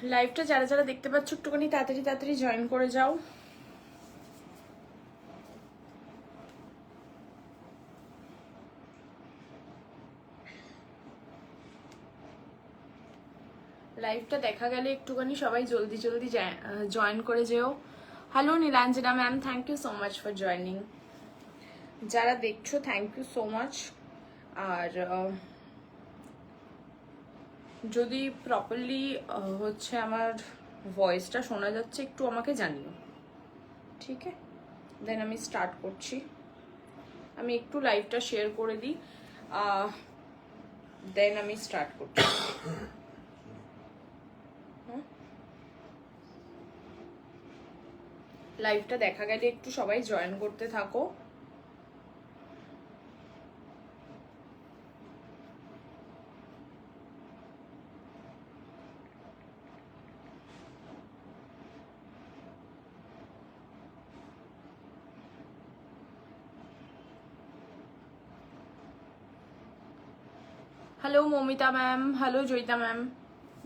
লাইভটা যারা যারা দেখতে পাচ্ছ একটুখানি তাড়াতাড়ি তাড়াতাড়ি জয়েন করে যাও। লাইভটা দেখা গেলে একটুখানি সবাই জলদি জলদি জয়েন করে যেও। Hello Nilanjana ma'am, thank you so much for joining. যারা দেখছো থ্যাংক ইউ সো মাচ। আর যদি প্রপারলি হচ্ছে আমার ভয়েসটা শোনা যাচ্ছে একটু আমাকে জানিও, ঠিক আছে? দেন আমি স্টার্ট করছি। আমি একটু লাইভটা শেয়ার করে দিই, দেন আমি স্টার্ট করছি। লাইভটা দেখা গেলে একটু সবাই জয়েন করতে থাকো। Hello Mamita ma'am, hello Joyita ma'am,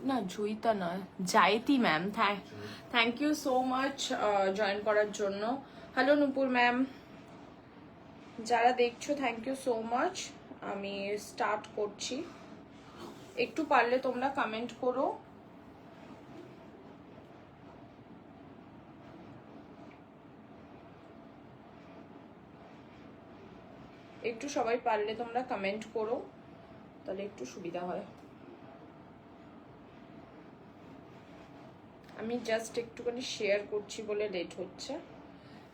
না জয়িতা না Jayati ma'am, thank you so much join করার জন্য। হ্যালো নুপুর ম্যাম, যারা দেখছো থ্যাংক ইউ সো মাচ। আমি স্টার্ট করছি। একটু পারলে তোমরা কমেন্ট করো। একটু সবাই পারলে তোমরা কমেন্ট করো, তাহলে একটু সুবিধা হয়। আমি জাস্ট একটুখানি শেয়ার করছি বলে লেট হচ্ছে।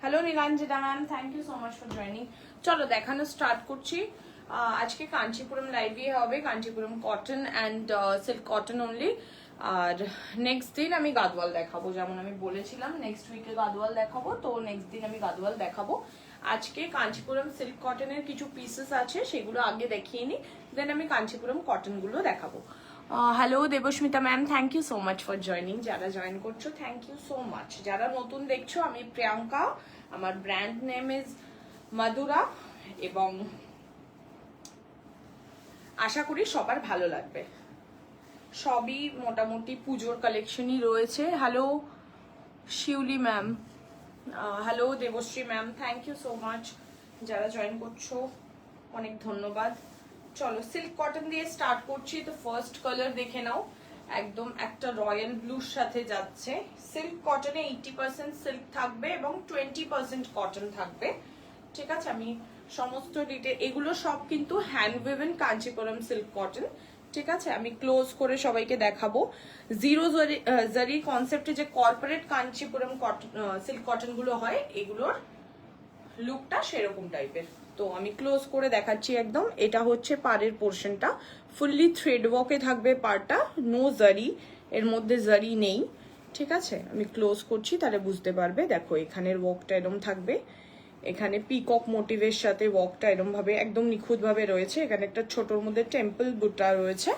Hello Nilanjana ma'am, thank you so much for joining. চলো দেখানো স্টার্ট করছি। আজকে কাঞ্চিপুরম লাইভই হবে, Kanchipuram cotton and silk cotton only. আর নেক্সট দিন আমি গাদওয়াল দেখাবো, যেমন আমি বলেছিলাম নেক্সট উইকে গাদওয়াল দেখাবো, তো নেক্সট দিন আমি গাদওয়াল দেখাবো। আজকে কাঞ্চিপুরম সিল্ক কটনের কিছু পিসেস আছে, সেগুলো আগে দেখিয়ে নিই, দেন আমি কাঞ্চিপুরম কটনগুলো দেখাবো। Hello Debasmita ma'am, thank you so much for joining. যারা জয়েন করছো থ্যাংক ইউ সো মাচ। যারা নতুন দেখছো, আমি প্রিয়াঙ্কা, আমার ব্র্যান্ড নেম ইজ মাধুরা, এবং আশা করি সবার ভালো লাগবে। সবই মোটামুটি পুজোর কালেকশনই রয়েছে। Hello Shiuli ma'am, hello Debashree ma'am, thank you so much. যারা জয়েন করছো অনেক ধন্যবাদ। চলো সিল্ক কটন দিয়ে স্টার্ট করছি। তো ফার্স্ট কালার দেখে নাও, একদম একটা রয়্যাল ব্লুর সাথে যাচ্ছে। সিল্ক কটনে 80% সিল্ক থাকবে এবং 20% কটন থাকবে, ঠিক আছে? আমি সমস্ত ডিটেল, এগুলো সব কিন্তু hand woven Kanchipuram silk cotton, ঠিক আছে? আমি ক্লোজ করে সবাইকে দেখাবো। জিরো জারি কনসেপ্টে যে corporate Kanchipuram cotton silk cotton গুলো হয়, এগুলোর লুকটা সেরকম টাইপের। তো আমি ক্লোজ করে দেখাচ্ছি একদম। এটা হচ্ছে পাড়ের পোর্শনটা, ফুললি থ্রেড ওয়ার্কে থাকবে পাড়টা, নো জারি, এর মধ্যে জারি নেই, ঠিক আছে? আমি ক্লোজ করছি তাহলে বুঝতে পারবে। দেখো এখানের ওয়ার্কটা এরকম থাকবে, এখানে পিকক মোটিভের সাথে ওয়ার্কটা এরকম ভাবে একদম নিখুঁত ভাবে রয়েছে। এখানে একটা ছোটর মধ্যে টেম্পল বুটা রয়েছে,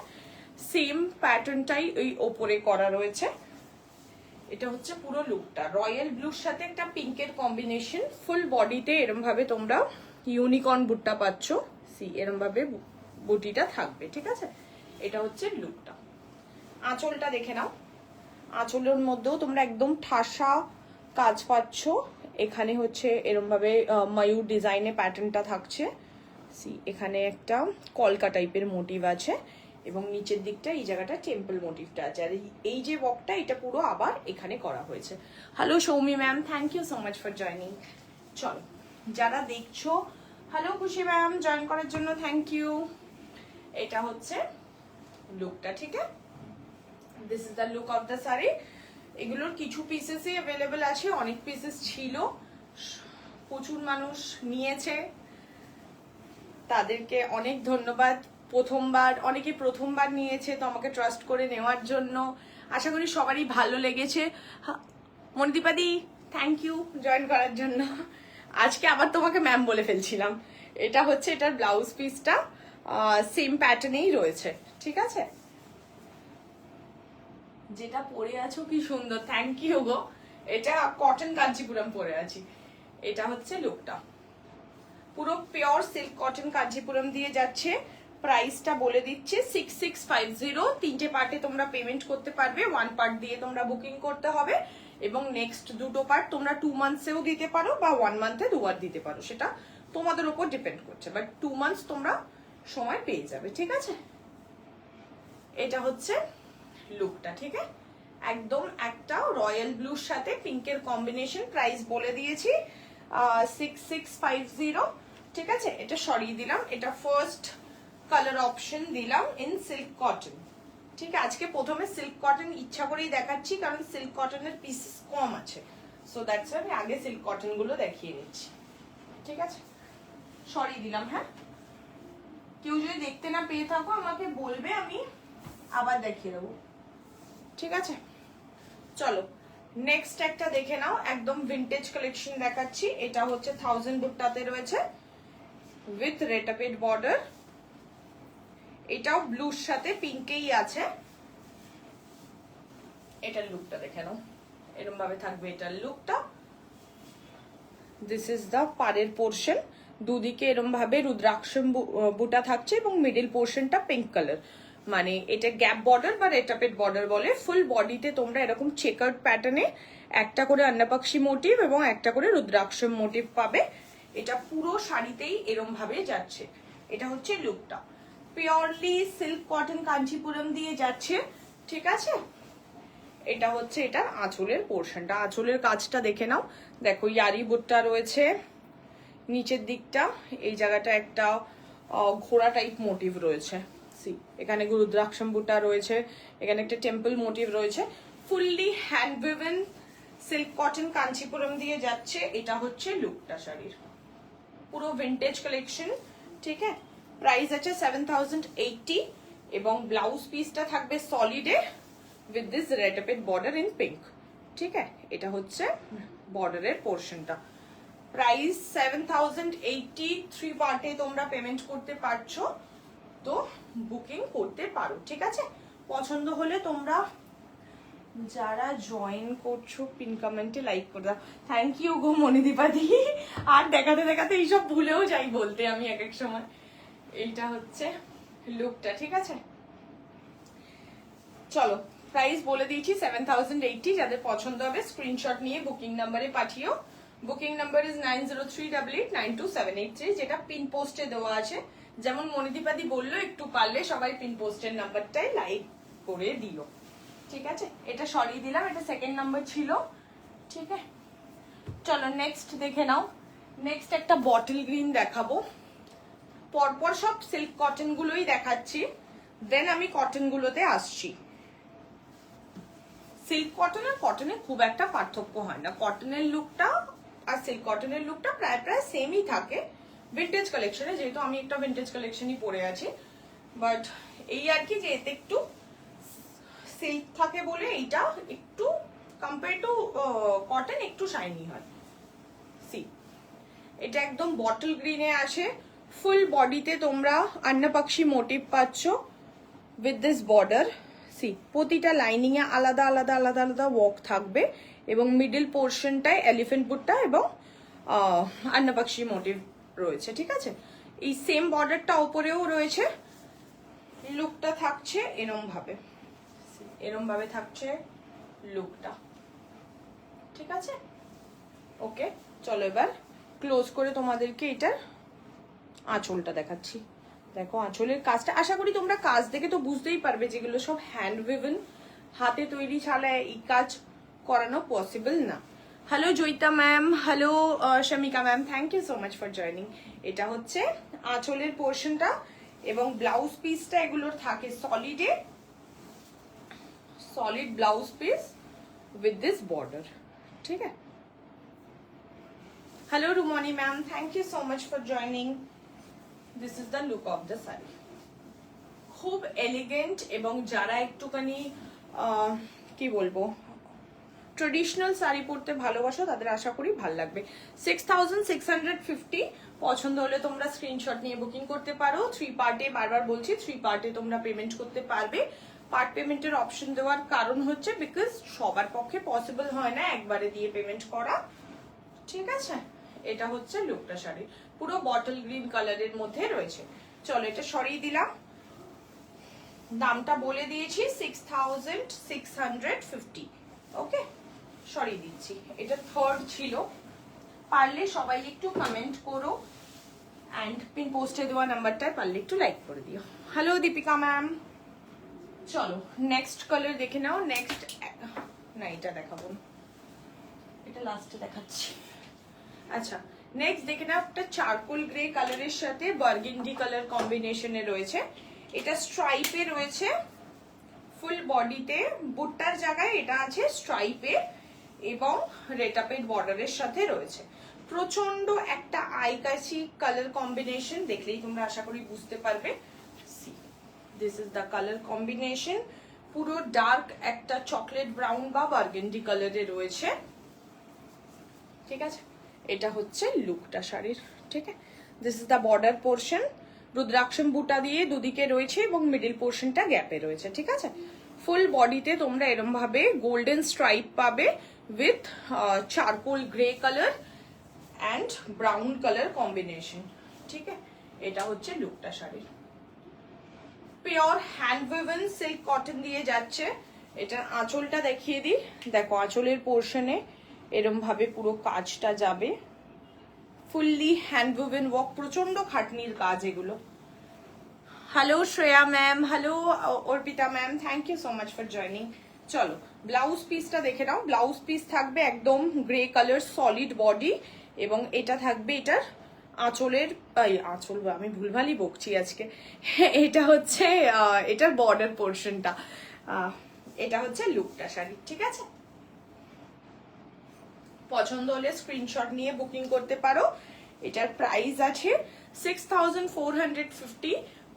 সেম প্যাটার্নটাই এই ওপরে করা রয়েছে। এটা হচ্ছে পুরো লুকটা, রয়্যাল ব্লুর সাথে একটা পিঙ্কের কম্বিনেশন। ফুল বডিতে এরম ভাবে তোমরা ইউনিকর্ন বুটটা পাচ্ছ, সি এরম ভাবে বুটিটা থাকবে, ঠিক আছে? এটা হচ্ছে লুকটা। আঁচলটা দেখে নাও, আঁচলের মধ্যেও তোমরা একদম ঠাসা কাজ পাচ্ছ। এখানে হচ্ছে এরম ভাবে ময়ূর ডিজাইনে প্যাটার্নটা থাকছে, সি এখানে একটা কলকা টাইপের মোটিভ আছে, এবং নিচের দিকটা এই জায়গাটা টেম্পল মোটিভটা আছে। আর এই যে ওয়ার্কটা, এটা পুরো আবার এখানে করা হয়েছে। Hello Soumi ma'am, thank you so much for joining. চলো যারা দেখছো, হ্যালো খুশি ম্যাম, জয়েন করার জন্য থ্যাংক ইউ। এটা হচ্ছে লুকটা, ঠিক আছে? This is the look of the sari. এগুলোর কিছু পিসেসই অ্যাভেলেবেল আছে, অনেক পিসেস ছিল, প্রচুর মানুষ নিয়েছে, তাদেরকে অনেক ধন্যবাদ। অনেকে প্রথমবার নিয়েছে, তো আমাকে ট্রাস্ট করে নেওয়ার জন্য। আশা করি সবারই ভালো লেগেছে। মনিদীপাদি, থ্যাংক ইউ জয়েন করার জন্য। আজকে আবার তোমাকে ম্যাম বলে ফেলছিলাম। এটা হচ্ছে এটার ব্লাউজ পিসটা, সেম প্যাটার্নেই রয়েছে, ঠিক আছে? যেটা পরে আছো কি সুন্দর, থ্যাংক ইউ গো। এটা কটন কাঞ্চিপুরম পরে আছি। এটা হচ্ছে লুকটা, পুরো পিওর সিল্ক কটন কাঞ্চিপুরম দিয়ে যাচ্ছে। প্রাইসটা বলে দিচ্ছি 6650। 3টে পার্টে তোমরা পেমেন্ট করতে পারবে, 1 পার্ট দিয়ে তোমরা বুকিং করতে হবে এবং নেক্সট 2টো পার্ট তোমরা 2 মান্থসেও দিতে পারো বা 1 মান্থে 2বার দিতে পারো, সেটা তোমাদের উপর ডিপেন্ড করছে, বাট 2 মান্থস তোমরা সময় পেয়ে যাবে। ঠিক আছে, এটা হচ্ছে লুকটা। ঠিক আছে, একদম একটা রয়্যাল ব্লুর সাথে পিঙ্কের কম্বিনেশন। প্রাইস বলে দিয়েছি 6650। ঠিক আছে, এটা সরিয়ে দিলাম, এটা ফার্স্ট কালার অপশন দিলাম ইন সিল্ক কটন। ঠিক আছে, আজকে প্রথমে সিল্ক কটন ইচ্ছা করেই দেখাচ্ছি কারণ সিল্ক কটনের পিসেস কম আছে, সো দ্যাটস আমি আগে সিল্ক কটন গুলো দেখিয়ে নিচ্ছি। ঠিক আছে, সরিয়ে দিলাম। হ্যাঁ, কেউ যদি দেখতে না পেয়ে থাকো আমাকে বলবে, আমি আবার দেখিয়ে দেবো। ঠিক আছে, চলো নেক্সট একটা দেখে নাও, একদম ভিন্টেজ কালেকশন দেখাচ্ছি। এটা হচ্ছে 1000 বুট্টাতে রয়েছে উইথ রেটাপেড বর্ডার। এটাও ব্লুর সাথে পিঙ্কেই আছে। এটার লুকটা দেখে নাও, এরকম ভাবে থাকবে এটার লুকটা। দিস ইজ দা পাড়ের পোর্শন, দুদিকে এরকম ভাবে রুদ্রাক্ষম বুটা থাকছে এবং মিডিল পোর্শনটা পিঙ্ক কালার, মানে এটা গ্যাপ বর্ডার বা রেটাপেড বর্ডার বলে। ফুল বডিতে তোমরা এরকম চেকার্ড প্যাটার্নে একটা করে অন্নপাক্ষী মোটিভ এবং একটা করে রুদ্রাক্ষম মোটিভ পাবে। এটা পুরো শাড়িতেই এরকম ভাবে যাচ্ছে। এটা হচ্ছে লুকটা, পিওরলি সিল্ক কটন কাঞ্চিপুরম দিয়ে যাচ্ছে। ঠিক আছে, এটা হচ্ছে এটার আঁচলের পোর্শনটা, আঁচলের কাজটা দেখে নাও। দেখো ইয়ারি বুট্টা রয়েছে নিচের দিকটা, এই জায়গাটা একটা ঘোড়া টাইপ মোটিভ রয়েছে। সি, এখানে রুদ্রাক্ষম বুটা রয়েছে, এখানে একটা টেম্পল মোটিভ রয়েছে। Fully hand woven silk cotton Kanchipuram দিয়ে যাচ্ছে। এটা হচ্ছে লুকটা শাড়ির, পুরো ভিন্টেজ কালেকশন। ঠিক আছে, প্রাইস আছে 7080 এবং ব্লাউজ পিসটা থাকবে সলিডে উইথ দিস রেটাপেড বর্ডার ইন পিঙ্ক। ঠিক আছে, এটা হচ্ছে বর্ডারের পোর্শনটা। প্রাইস 7080, 3 পার্টে তোমরা পেমেন্ট করতে পারছো, তো বুকিং করতে পারো। ঠিক আছে, পছন্দ হলে তোমরা যারা জয়েন করছো পিন কমেন্টে লাইক করে দাও। Thank you go মনিদীপাদি। আর দেখাতে দেখাতে এইসব ভুলেও যাই বলতে আমি এক এক সময়। এইটা হচ্ছে লুকটা। ঠিক আছে, চলো প্রাইস বলে দিয়েছি 7080। যাদের পছন্দ হবে স্ক্রিনশট নিয়ে বুকিং নাম্বারে পাঠিও। বুকিং নাম্বার ইজ 9038892783, যেটা পিন পোস্টে দেওয়া আছে। যেমন মনিদীপাদি বললো, একটু পারলে সবাই পিন পোস্টের নাম্বারটাই লাইক করে দিও। ঠিক আছে, এটা সরিয়ে দিলাম, এটা সেকেন্ড নাম্বার ছিল। ঠিক আছে, চলো নেক্সট দেখে নাও। নেক্সট একটা বটল গ্রিন দেখাবো। পরপর সব সিল্ক কটন গুলোই দেখাচ্ছি, দেন আমি কটন গুলোতে আসছি। সিল্ক কটন আর কটনে খুব একটা পার্থক্য হয় না, কটনের লুকটা আর সিল্ক কটনের লুকটা প্রায় প্রায় সেমই থাকে ভিন্টেজ কালেকশনে, যেহেতু আমি একটা ভিন্টেজ কালেকশনই পরে আছি। বাট এই আর কি যে এতে একটু সিল্ক থাকে বলে এইটা একটু কম্পেয়ার টু কটন একটু শাইনি হয়। সি, এটা একদম বটল গ্রিনে আসে, ফুল বডিতে তোমরা অন্নপাক্ষী মোটিভ পাচ্ছ উইথ দিস বর্ডার। সি, প্রতিটা লাইনিং এ আলাদা আলাদা আলাদা আলাদা ওয়ার্ক থাকবে এবং মিডল পোর্শনটায় এলিফেন্ট বুট্টা এবং অন্নপাক্ষী মোটিভ রয়েছে। ঠিক আছে, এই সেম বর্ডারটা উপরেও রয়েছে। লুকটা থাকছে এরম ভাবে, এরম ভাবে থাকছে লুকটা। ঠিক আছে, ওকে, চলো এবার ক্লোজ করে তোমাদেরকে এটার আঁচলটা দেখাচ্ছি। দেখো আঁচলের কাজটা, আশা করি তোমরা কাজ দেখে তো বুঝতেই পারবে যেগুলো সব হ্যান্ড উইভেন, হাতে তৈরি ছাড়া এই কাজ করানো পসিবল না। Hello Joyita ma'am, hello Shamika ma'am, thank you so much for joining. এটা হচ্ছে আঁচলের পোর্শনটা এবং ব্লাউজ পিসটা এগুলোর থাকে সলিডে, solid blouse piece with this border. ঠিক আছে, hello Rumni ma'am, thank you so much for joining. This is the look of the sari, খুব এলিগেন্ট এবং যারা একটুখানি কি বলবো ট্রেডিশনাল শাড়ি পরতে ভালোবাসো তাদের আশা করি ভালো লাগবে। 6650, পছন্দ হলে তোমরা স্ক্রিনশট নিয়ে বুকিং করতে পারো। 3 পার্টে, বারবার বলছি 3 পার্টে তোমরা পেমেন্ট করতে পারবে। পার্ট পেমেন্টের অপশন দেওয়ার কারণ হচ্ছে বিকজ সবার পক্ষে পসিবল হয় না একবারে দিয়ে পেমেন্ট করা। ঠিক আছে, এটা হচ্ছে লুকটা শাড়ি, পুরো বটল গ্রিন কালারের মধ্যে রয়েছে। চলো এটা সরিয়ে দিলাম, দামটা বলে দিয়েছি 6650। ওকে, সরিয়ে দিচ্ছি। এটা থার্ড ছিল। পারলে সবাই একটু কমেন্ট করো অ্যান্ড পিন পোস্টে দেওয়া নাম্বারটায় পারলে একটু লাইক করে দিও। Hello Deepika ma'am. চলো নেক্সট কালার দেখে নাও। নেক্সট না, এটা দেখাবো না, এটা লাস্টে দেখাচ্ছি। আচ্ছা, নেক্সট দেখে নাও, একটা চারকোল গ্রে কালারের সাথে বার্গেন্ডি কালার কম্বিনেশনে রয়েছে। এটা স্ট্রাইপে রয়েছে ফুল বডিতে, বুটটার জায়গায় এটা আছে স্ট্রাইপে এবং রেটাপেড বর্ডারের সাথে রয়েছে। প্রচন্ড একটা আই ক্যাচি কালার কম্বিনেশন, দেখলেই তোমরা আশা করি বুঝতে পারবে। See, this is the colour combination. পুরো ডার্ক একটা চকলেট ব্রাউন বা বার্গেন্ডি কালারে রয়েছে। ঠিক আছে, এটা হচ্ছে লুকটা শাড়ির। ঠিক আছে, this is the border portion. Rudraksham buta দিয়ে দুদিকে রয়েছে এবং মিডিল পোর্শনটা গ্যাপে রয়েছে। ঠিক আছে, ফুল বডিতে তোমরা এরম ভাবে গোল্ডেন স্ট্রাইপ পাবে with charcoal grey colour and brown colour combination. ঠিক আছে, এটা হচ্ছে লুকটা শাড়ির। Pure hand woven silk cotton দিয়ে যাচ্ছে। এটার আঁচলটা দেখিয়ে দিই। দেখো আঁচলের পোর্শনে এরম ভাবে পুরো কাজটা যাবে, ফুললি হ্যান্ড উইভেন ওয়ার্ক, প্রচন্ড খাটনির কাজ এগুলো। Hello Shreya ma'am, hello Arpita ma'am, thank you so much for joining. চলো ব্লাউজ পিসটা দেখে নাও। ব্লাউজ পিস থাকবে একদম গ্রে কালার সলিড বডি এবং এটা থাকবে এটার আঁচলের, আঁচল আমি ভুলভালই বকছি আজকে, এটা হচ্ছে এটার বর্ডার পোর্শনটা। এটা হচ্ছে লুকটা শাড়ি। ঠিক আছে, পছন্দ হলে স্ক্রিনশট নিয়ে বুকিং করতে পারো। এটার প্রাইস আছে 6450।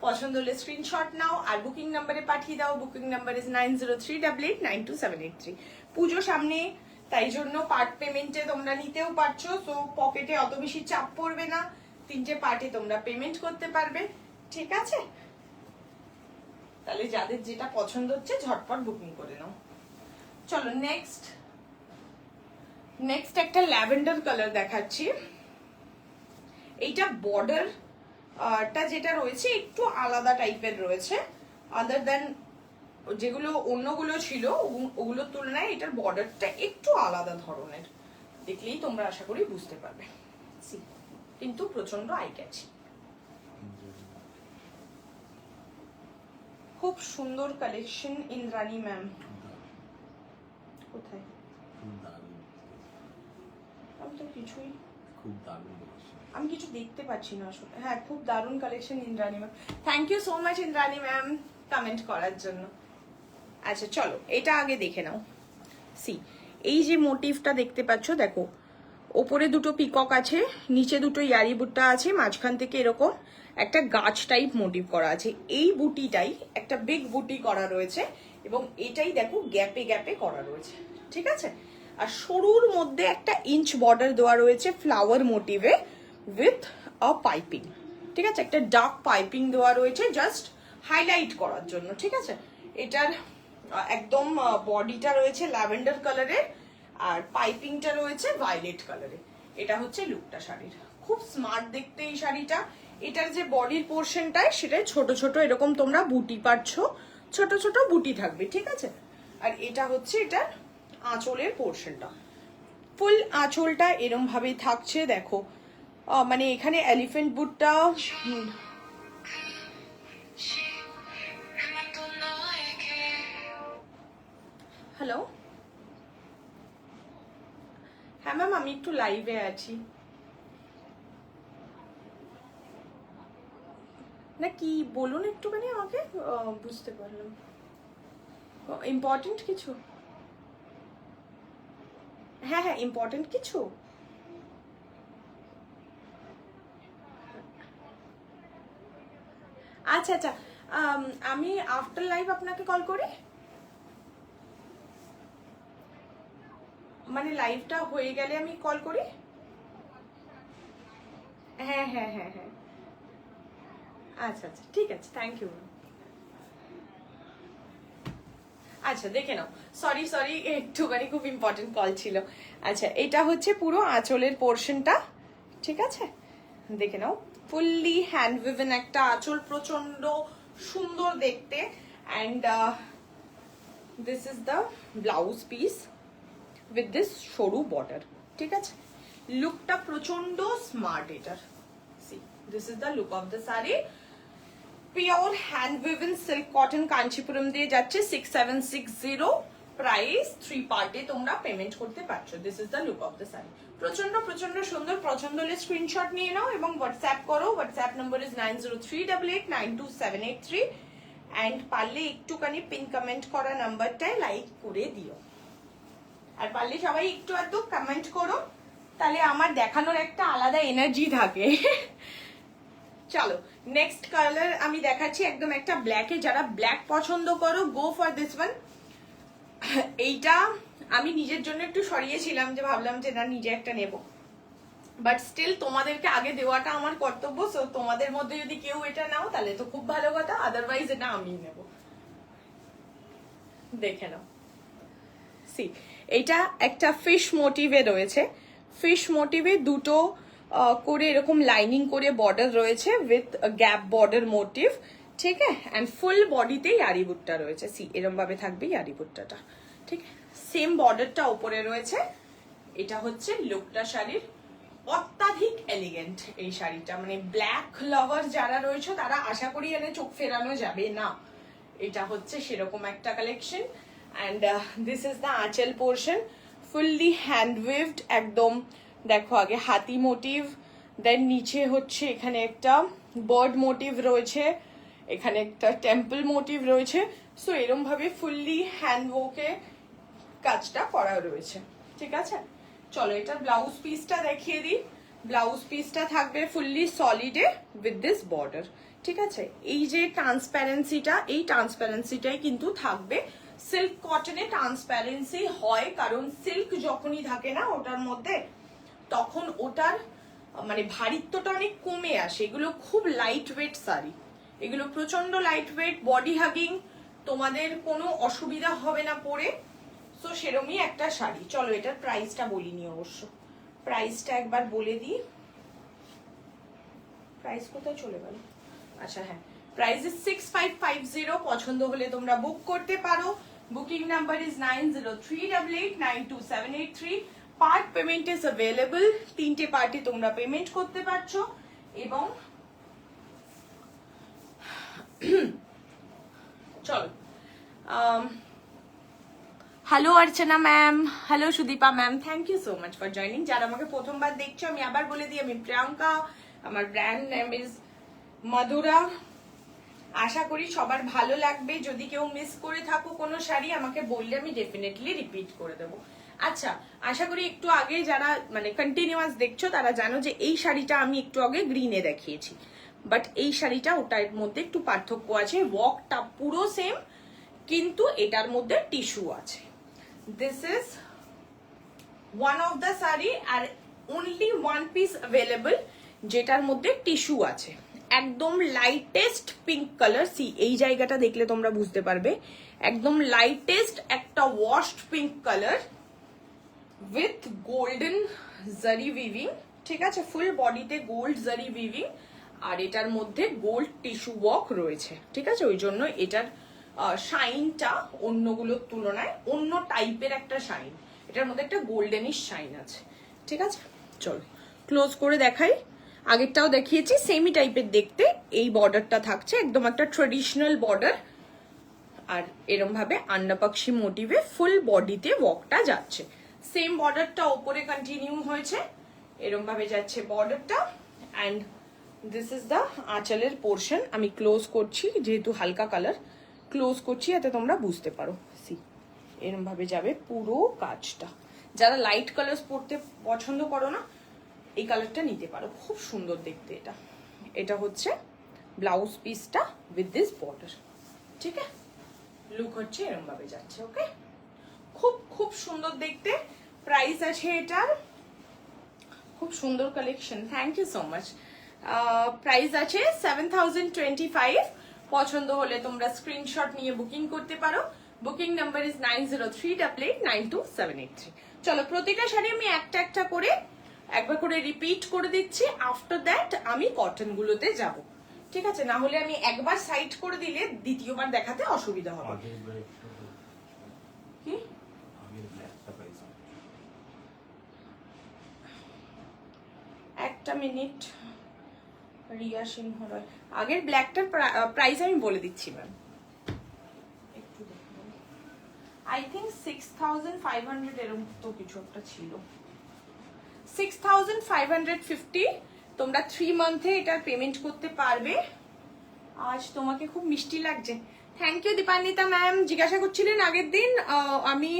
পছন্দ হলে স্ক্রিনশট নাও আর বুকিং নাম্বারে পাঠিয়ে দাও। Booking number is 9038892783। পুজো সামনে, তাই জন্য পার্ট পেমেন্টে তোমরা নিতেও পারছো, তো পকেটে অত বেশি চাপ পড়বে না। 3টে পার্টে তোমরা পেমেন্ট করতে পারবে। ঠিক আছে, তাহলে যাদের যেটা পছন্দ হচ্ছে ঝটপট বুকিং করে নাও। চলো নেক্সট একটা ল্যাভেন্ডার কালার দেখাচ্ছি। এইটা বর্ডার টা যেটা রয়েছে একটু আলাদা টাইপের রয়েছে, আদার দেন যেগুলো অন্যগুলো ছিল ওগুলোর তুলনায় এটার বর্ডারটা একটু আলাদা ধরনের। দেখলেই তোমরা আশা করি বুঝতে পারবে। কিন্তু প্রচন্ড আই ক্যাচি, খুব সুন্দর কালেকশন। ইন্দ্রাণী ম্যাম কোথায়? আমি তো কিছুই, আমি কিছু দেখতে পাচ্ছি না আসলে। হ্যাঁ, খুব দারুণ collection Indrani ma'am, thank you so much Indrani ma'am comment করার জন্য। আচ্ছা চলো এটা আগে দেখে নাও। সি, এই যে মোটিভটা দেখতে পাচ্ছ, দেখো ওপরে দুটো পিকক আছে, নিচে দুটো ইয়ারি বুট্টা আছে, মাঝখান থেকে এরকম একটা গাছ টাইপ মোটিভ করা আছে। এই বুটিটাই একটা বিগ বুটি করা রয়েছে এবং এটাই দেখো গ্যাপে গ্যাপে করা রয়েছে। ঠিক আছে, আর সরুর মধ্যে একটা ইঞ্চ বর্ডার দেওয়া রয়েছে ফ্লাওয়ার মোটিভে উইথ আ পাইপিং। ঠিক আছে, একটা ডার্ক পাইপিং দেওয়া রয়েছে জাস্ট হাইলাইট করার জন্য। ঠিক আছে, এটার একদম বডিটা রয়েছে ল্যাভেন্ডার কালারের আর পাইপিংটা রয়েছে ভায়োলেট কালারে। এটা হচ্ছে লুকটা শাড়ির, খুব স্মার্ট দেখতে এই শাড়িটা। এটার যে বডির পোর্শনটায় সেটাই ছোট ছোট এরকম তোমরা বুটি পাচ্ছ, ছোট ছোট বুটি থাকবে। ঠিক আছে, আর এটা হচ্ছে এটার আঁচলের পোর্শনটা, ফুল আঁচলটা এরম ভাবেই থাকছে। দেখো মানে এখানে এলিফ্যান্ট বুটটা, হ্যালো হ্যাঁ ম্যাম আমি একটু লাইভে আছি। না কি বলুন একটুখানি আমাকে, বুঝতে পারলাম। ইম্পর্টেন্ট কিছু? হ্যাঁ হ্যাঁ, ইম্পর্টেন্ট কিছু। আচ্ছা আচ্ছা, আমি আফটার লাইভ আপনাকে কল করি, মানে লাইভটা হয়ে গেলে আমি কল করি। হ্যাঁ হ্যাঁ হ্যাঁ হ্যাঁ, আচ্ছা আচ্ছা ঠিক আছে, থ্যাংক ইউ। আচ্ছা দেখে নাও, সরি সরি একটুখানি খুব ইম্পর্টেন্ট কল ছিল। আচ্ছা এটা হচ্ছে পুরো আঁচলের পোর্শনটা। ঠিক আছে, দেখে নাও ফুললি হ্যান্ড উইভেন একটা আঁচল, প্রচন্ড সুন্দর দেখতে। And this is the blouse piece with this সরু বর্ডার, ঠিক আছে? লুকটা প্রচন্ড স্মার্ট এটার। See this is the look of the sari. Pure hand woven silk cotton Kanchipuram দিয়ে যাচ্ছে 6760। প্রাইস 3 পার্টে তোমরা পেমেন্ট করতে পারছো। This is the look of the sari. প্রচন্ড প্রচন্ড সুন্দর। পছন্দ হলে স্ক্রিনশট নিয়ে নাও এবং হোয়াটসঅ্যাপ করো। WhatsApp number is 9038892783। অ্যান্ড পারলে একটুখানি পিন কমেন্ট করা নাম্বারটায় লাইক করে দিও। আর পারলে সবাই একটু আধটু কমেন্ট করো, তাহলে আমার দেখানোর একটা আলাদা এনার্জি থাকে। চলো নেক্সট কালার আমি দেখাচ্ছি, একদম একটা ব্ল্যাকে। যারা ব্ল্যাক পছন্দ করো গো ফর দিস ওয়ান। এইটা আমি নিজের জন্য একটু সরিয়েছিলাম, যে ভাবলাম যে না নিজে একটা নেব, বাট স্টিল তোমাদেরকে আগে দেওয়াটা আমার কর্তব্য। সো তোমাদের মধ্যে যদি কেউ এটা নাও তাহলে তো খুব ভালো কথা, আদারওয়াইজ এটা আমি নেব। দেখে নাও। সি এটা একটা ফিশ মোটিভে রয়েছে। ফিশ মোটিভে দুটো করে এরকম লাইনিং করে বর্ডার রয়েছে উইথ গ্যাপ বর্ডার মোটিভ, ঠিক আছে? অ্যান্ড ফুল বডিতে ইয়ারিবুটটা রয়েছে। সি এরকম ভাবে থাকবে ইয়ারিবুট্টাটা, ঠিক? সেম বর্ডারটা উপরে রয়েছে। এটা হচ্ছে লুকটা শাড়ির। অত্যাধিক এলিগেন্ট এই শাড়িটা, মানে ব্ল্যাক লাভার যারা রয়েছে তারা আশা করি এনে চোখ ফেরানো যাবে না। এটা হচ্ছে সেরকম একটা collection. And this is the anchal portion, fully hand উইভড। একদম দেখো আগে হাতি মোটিভ, দেন নিচে হচ্ছে এখানে একটা বার্ড মোটিভ রয়েছে, এখানে একটা টেম্পল মোটিভ রয়েছে। সো এরম ভাবে ফুললি হ্যান্ড ওয়ার্কে কাজটা করা রয়েছে, ঠিক আছে? চলো এটা ব্লাউজ পিসটা দেখিয়ে দিই। ব্লাউজ পিসটা থাকবে ফুললি সলিডে উইথ দিস বর্ডার, ঠিক আছে? এই যে ট্রান্সপ্যারেন্সিটা, এই ট্রান্সপ্যারেন্সিটাই কিন্তু থাকবে। সিল্ক কটনে ট্রান্সপ্যারেন্সি হয়, কারণ সিল্ক যখনই থাকে না ওটার মধ্যে, তখন ওটার মানে ভারিত্বটা অনেক কমে আসে। এগুলো খুব লাইট ওয়েট শাড়ি, এগুলো প্রচন্ড লাইট ওয়েট, বডি হাগিং, তোমাদের কোনো অসুবিধা হবে না পরে। সো সেরমই একটা শাড়ি। চলো এটার প্রাইসটা বলিনি অবশ্য, প্রাইসটা একবার বলে দিই। প্রাইস কোথায় চলে গেল? আচ্ছা হ্যাঁ, প্রাইস ইজ 6550। পছন্দ হলে তোমরা বুক করতে পারো। Booking number is 9038892783। Part payment is available. 3টে পার্টি তোমরা পেমেন্ট করতে পারছো। এবং চলো hello Archana ma'am, hello Sudipa ma'am, thank you so much for joining. যারা আমাকে প্রথমবার দেখছো, আমি আবার বলে দিই, আমি প্রিয়াঙ্কা, আমার ব্র্যান্ড নেম ইজ মাধুরা। আশা করি সবার ভালো লাগবে। যদি কেউ মিস করে থাকো কোনো শাড়ি আমাকে বললে আমি ডেফিনেটলি রিপিট করে দেবো। আচ্ছা, আশা করি একটু আগে যারা মানে কন্টিনিউয়াস দেখছো তারা জানো যে এই শাড়িটা আমি একটু আগে গ্রিনে দেখিয়েছি, বাট এই শাড়িটা ওটার মধ্যে একটু পার্থক্য আছে। ওয়ার্কটা পুরো সেম, কিন্তু এটার মধ্যে টিস্যু আছে। This is one of the sari, আর অনলি ওয়ান পিস অ্যাভেলেবল যেটার মধ্যে টিস্যু আছে। একদম লাইটেস্ট পিঙ্ক কালার। সি এই জায়গাটা দেখলে তোমরা বুঝতে পারবে, একদম লাইটেস্ট একটা washed pink colour with golden জারি উইভিং, ঠিক আছে? ফুল বডিতে গোল্ড জারি উইভিং, আর এটার মধ্যে গোল্ড টিস্যু ওয়ার্ক রয়েছে, ঠিক আছে? ওই জন্য এটার শাইনটা অন্যগুলোর তুলনায় অন্য টাইপের একটা শাইন। এটার মধ্যে একটা গোল্ডেনিশ শাইন আছে, ঠিক আছে? চলো ক্লোজ করে দেখাই। আগেরটাও দেখিয়েছি, সেমি টাইপের দেখতে। এই বর্ডারটা থাকছে একদম একটা ট্রেডিশনাল বর্ডার, আর এরম ভাবে আন্নাপাক্ষী মোটিভে ফুল বডিতে ওয়ার্কটা যাচ্ছে। সেম বর্ডারটা ওপরে কন্টিনিউ হয়েছে, এরম ভাবে যাচ্ছে বর্ডারটা। অ্যান্ড দিস ইজ দ্য আঁচলের পোর্শন। আমি ক্লোজ করছি, যেহেতু হালকা কালার ক্লোজ করছি যাতে তোমরা বুঝতে পারো। সি এরম ভাবে যাবে পুরো কাজটা। যারা লাইট কালার পরতে পছন্দ করো না, এই কালারটা নিতে পারো, খুব সুন্দর দেখতে এটা। এটা হচ্ছে ব্লাউজ পিসটা উইথ দিস বর্ডার, ঠিক আছে? লুক হচ্ছে এরম ভাবে যাচ্ছে। ওকে, খুব খুব সুন্দর দেখতে। প্রাইস আছে এটার, খুব সুন্দর collection, thank you so much. Price আছে 7025। পছন্দ হলে তোমরা স্ক্রিনশট নিয়ে বুকিং করতে পারো। Booking number is 9038892783। চলো প্রতিটা শাড়ি আমি একটা একটা করে একবার করে রিপিট করে দিচ্ছি, আফটার দ্যাট আমি কটনগুলোতে যাব। ঠিক আছে, না হলে আমি একবার সাইড করে দিলে দ্বিতীয়বার দেখাতে অসুবিধা হবে। কি একটা মিনিট, রিয়া সিংহ রয়, আগের ব্ল্যাকটার প্রাইস আমি বলে দিচ্ছি ম্যাম, একটু দেখুন। আই থিঙ্ক 6500 এরকম তো কিছু একটা ছিল, 6550। তোমরা 3 মান্থে এটার পেমেন্ট করতে পারবে। আজ তোমাকে খুব মিষ্টি লাগছে, থ্যাংক ইউ দীপান্বিতা ম্যাম। জিজ্ঞাসা করছিলেন আগের দিন, আমি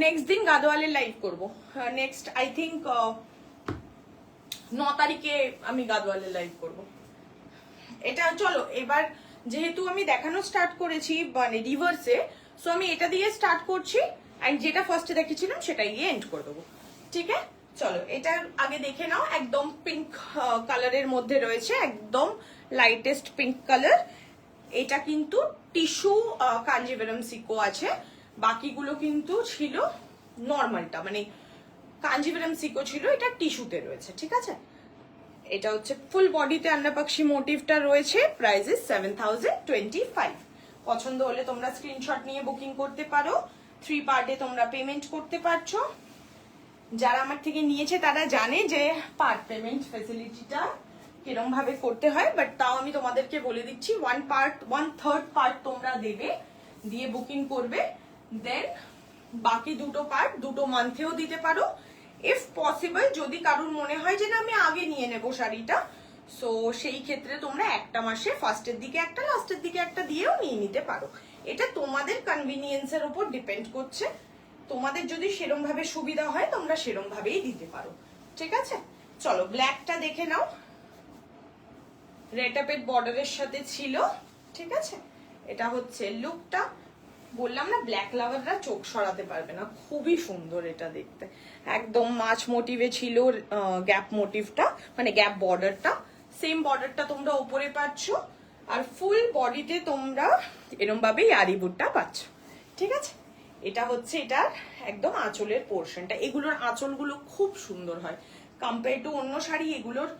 নেক্সট দিন গাদোয়ালের লাইভ করবো, নেক্সট আই থিঙ্ক 9 তারিখে আমি গাদোয়ালের লাইভ করব। এটা চলো এবার যেহেতু আমি দেখানো স্টার্ট করেছি মানে রিভার্সে, সো আমি এটা দিয়ে স্টার্ট করছি, এন্ড যেটা ফার্স্টে দেখেছিলাম সেটাই গিয়ে এন্ড করে দেবো। ঠিক আছে, চলো এটা আগে দেখে নাও। একদম পিঙ্ক কালারের মধ্যে রয়েছে, একদম লাইটেস্ট পিঙ্ক কালার। এটা কিন্তু টিস্যু কাঞ্জিভারাম সিকো আছে, বাকিগুলো কিন্তু ছিল নর্মালটা, মানে কাঞ্জিভারাম সিকো ছিল, এটা টিস্যুতে রয়েছে। ঠিক আছে, এটা হচ্ছে ফুল বডিতে আন্নাপাক্ষী মোটিভটা রয়েছে, প্রাইস ইজ 7025। পছন্দ হলে তোমরা স্ক্রিনশট নিয়ে বুকিং করতে পারো। 3 পার্টে তোমরা পেমেন্ট করতে পারছো। যারা আমার থেকে নিয়েছে তারা জানে যে পার্ট পেমেন্ট ফ্যাসিলিটিটা কিরম ভাবে করতে হয়, বাট তাও আমি তোমাদেরকে বলে দিচ্ছি, 1/3 পার্ট তোমরা দেবে, দিয়ে বুকিং করবে, দেন বাকি দুটো পার্ট 2 মান্থেও দিতে পারো। ইফ পসিবল যদি কারোর মনে হয় যে না আমি আগে নিয়ে নেব শাড়িটা, সো সেই ক্ষেত্রে তোমরা একটা মাসে ফার্স্টের দিকে একটা লাস্টের দিকে একটা দিয়েও নিয়ে নিতে পারো। এটা তোমাদের কনভিনিয়েন্সের উপর ডিপেন্ড করছে, তোমাদের যদি সেরম ভাবে সুবিধা হয় তোমরা সেরম ভাবেই দিতে পারো। ঠিক আছে, চলো ব্ল্যাকটা দেখে নাও, রেড আপের বর্ডারের সাথে ছিল। ঠিক আছে, এটা হচ্ছে লুকটা। বললাম না ব্ল্যাক লাভাররা চোখ সরাতে পারবে না, খুবই সুন্দর এটা দেখতে। একদম মাছ মোটিভে ছিল গ্যাপ মোটিভটা, মানে গ্যাপ বর্ডারটা, সেম বর্ডারটা তোমরা উপরে পাচ্ছ, আর ফুল বডিতে তোমরা এরম ভাবে আরি বুটটা পাচ্ছ। ঠিক আছে, এটা হচ্ছে এটার একদম আঁচলের পোর্শনটা। এগুলোর আঁচলগুলো খুব সুন্দর হয় কম্পেয়ার টু অন্য শাড়ি, এগুলোর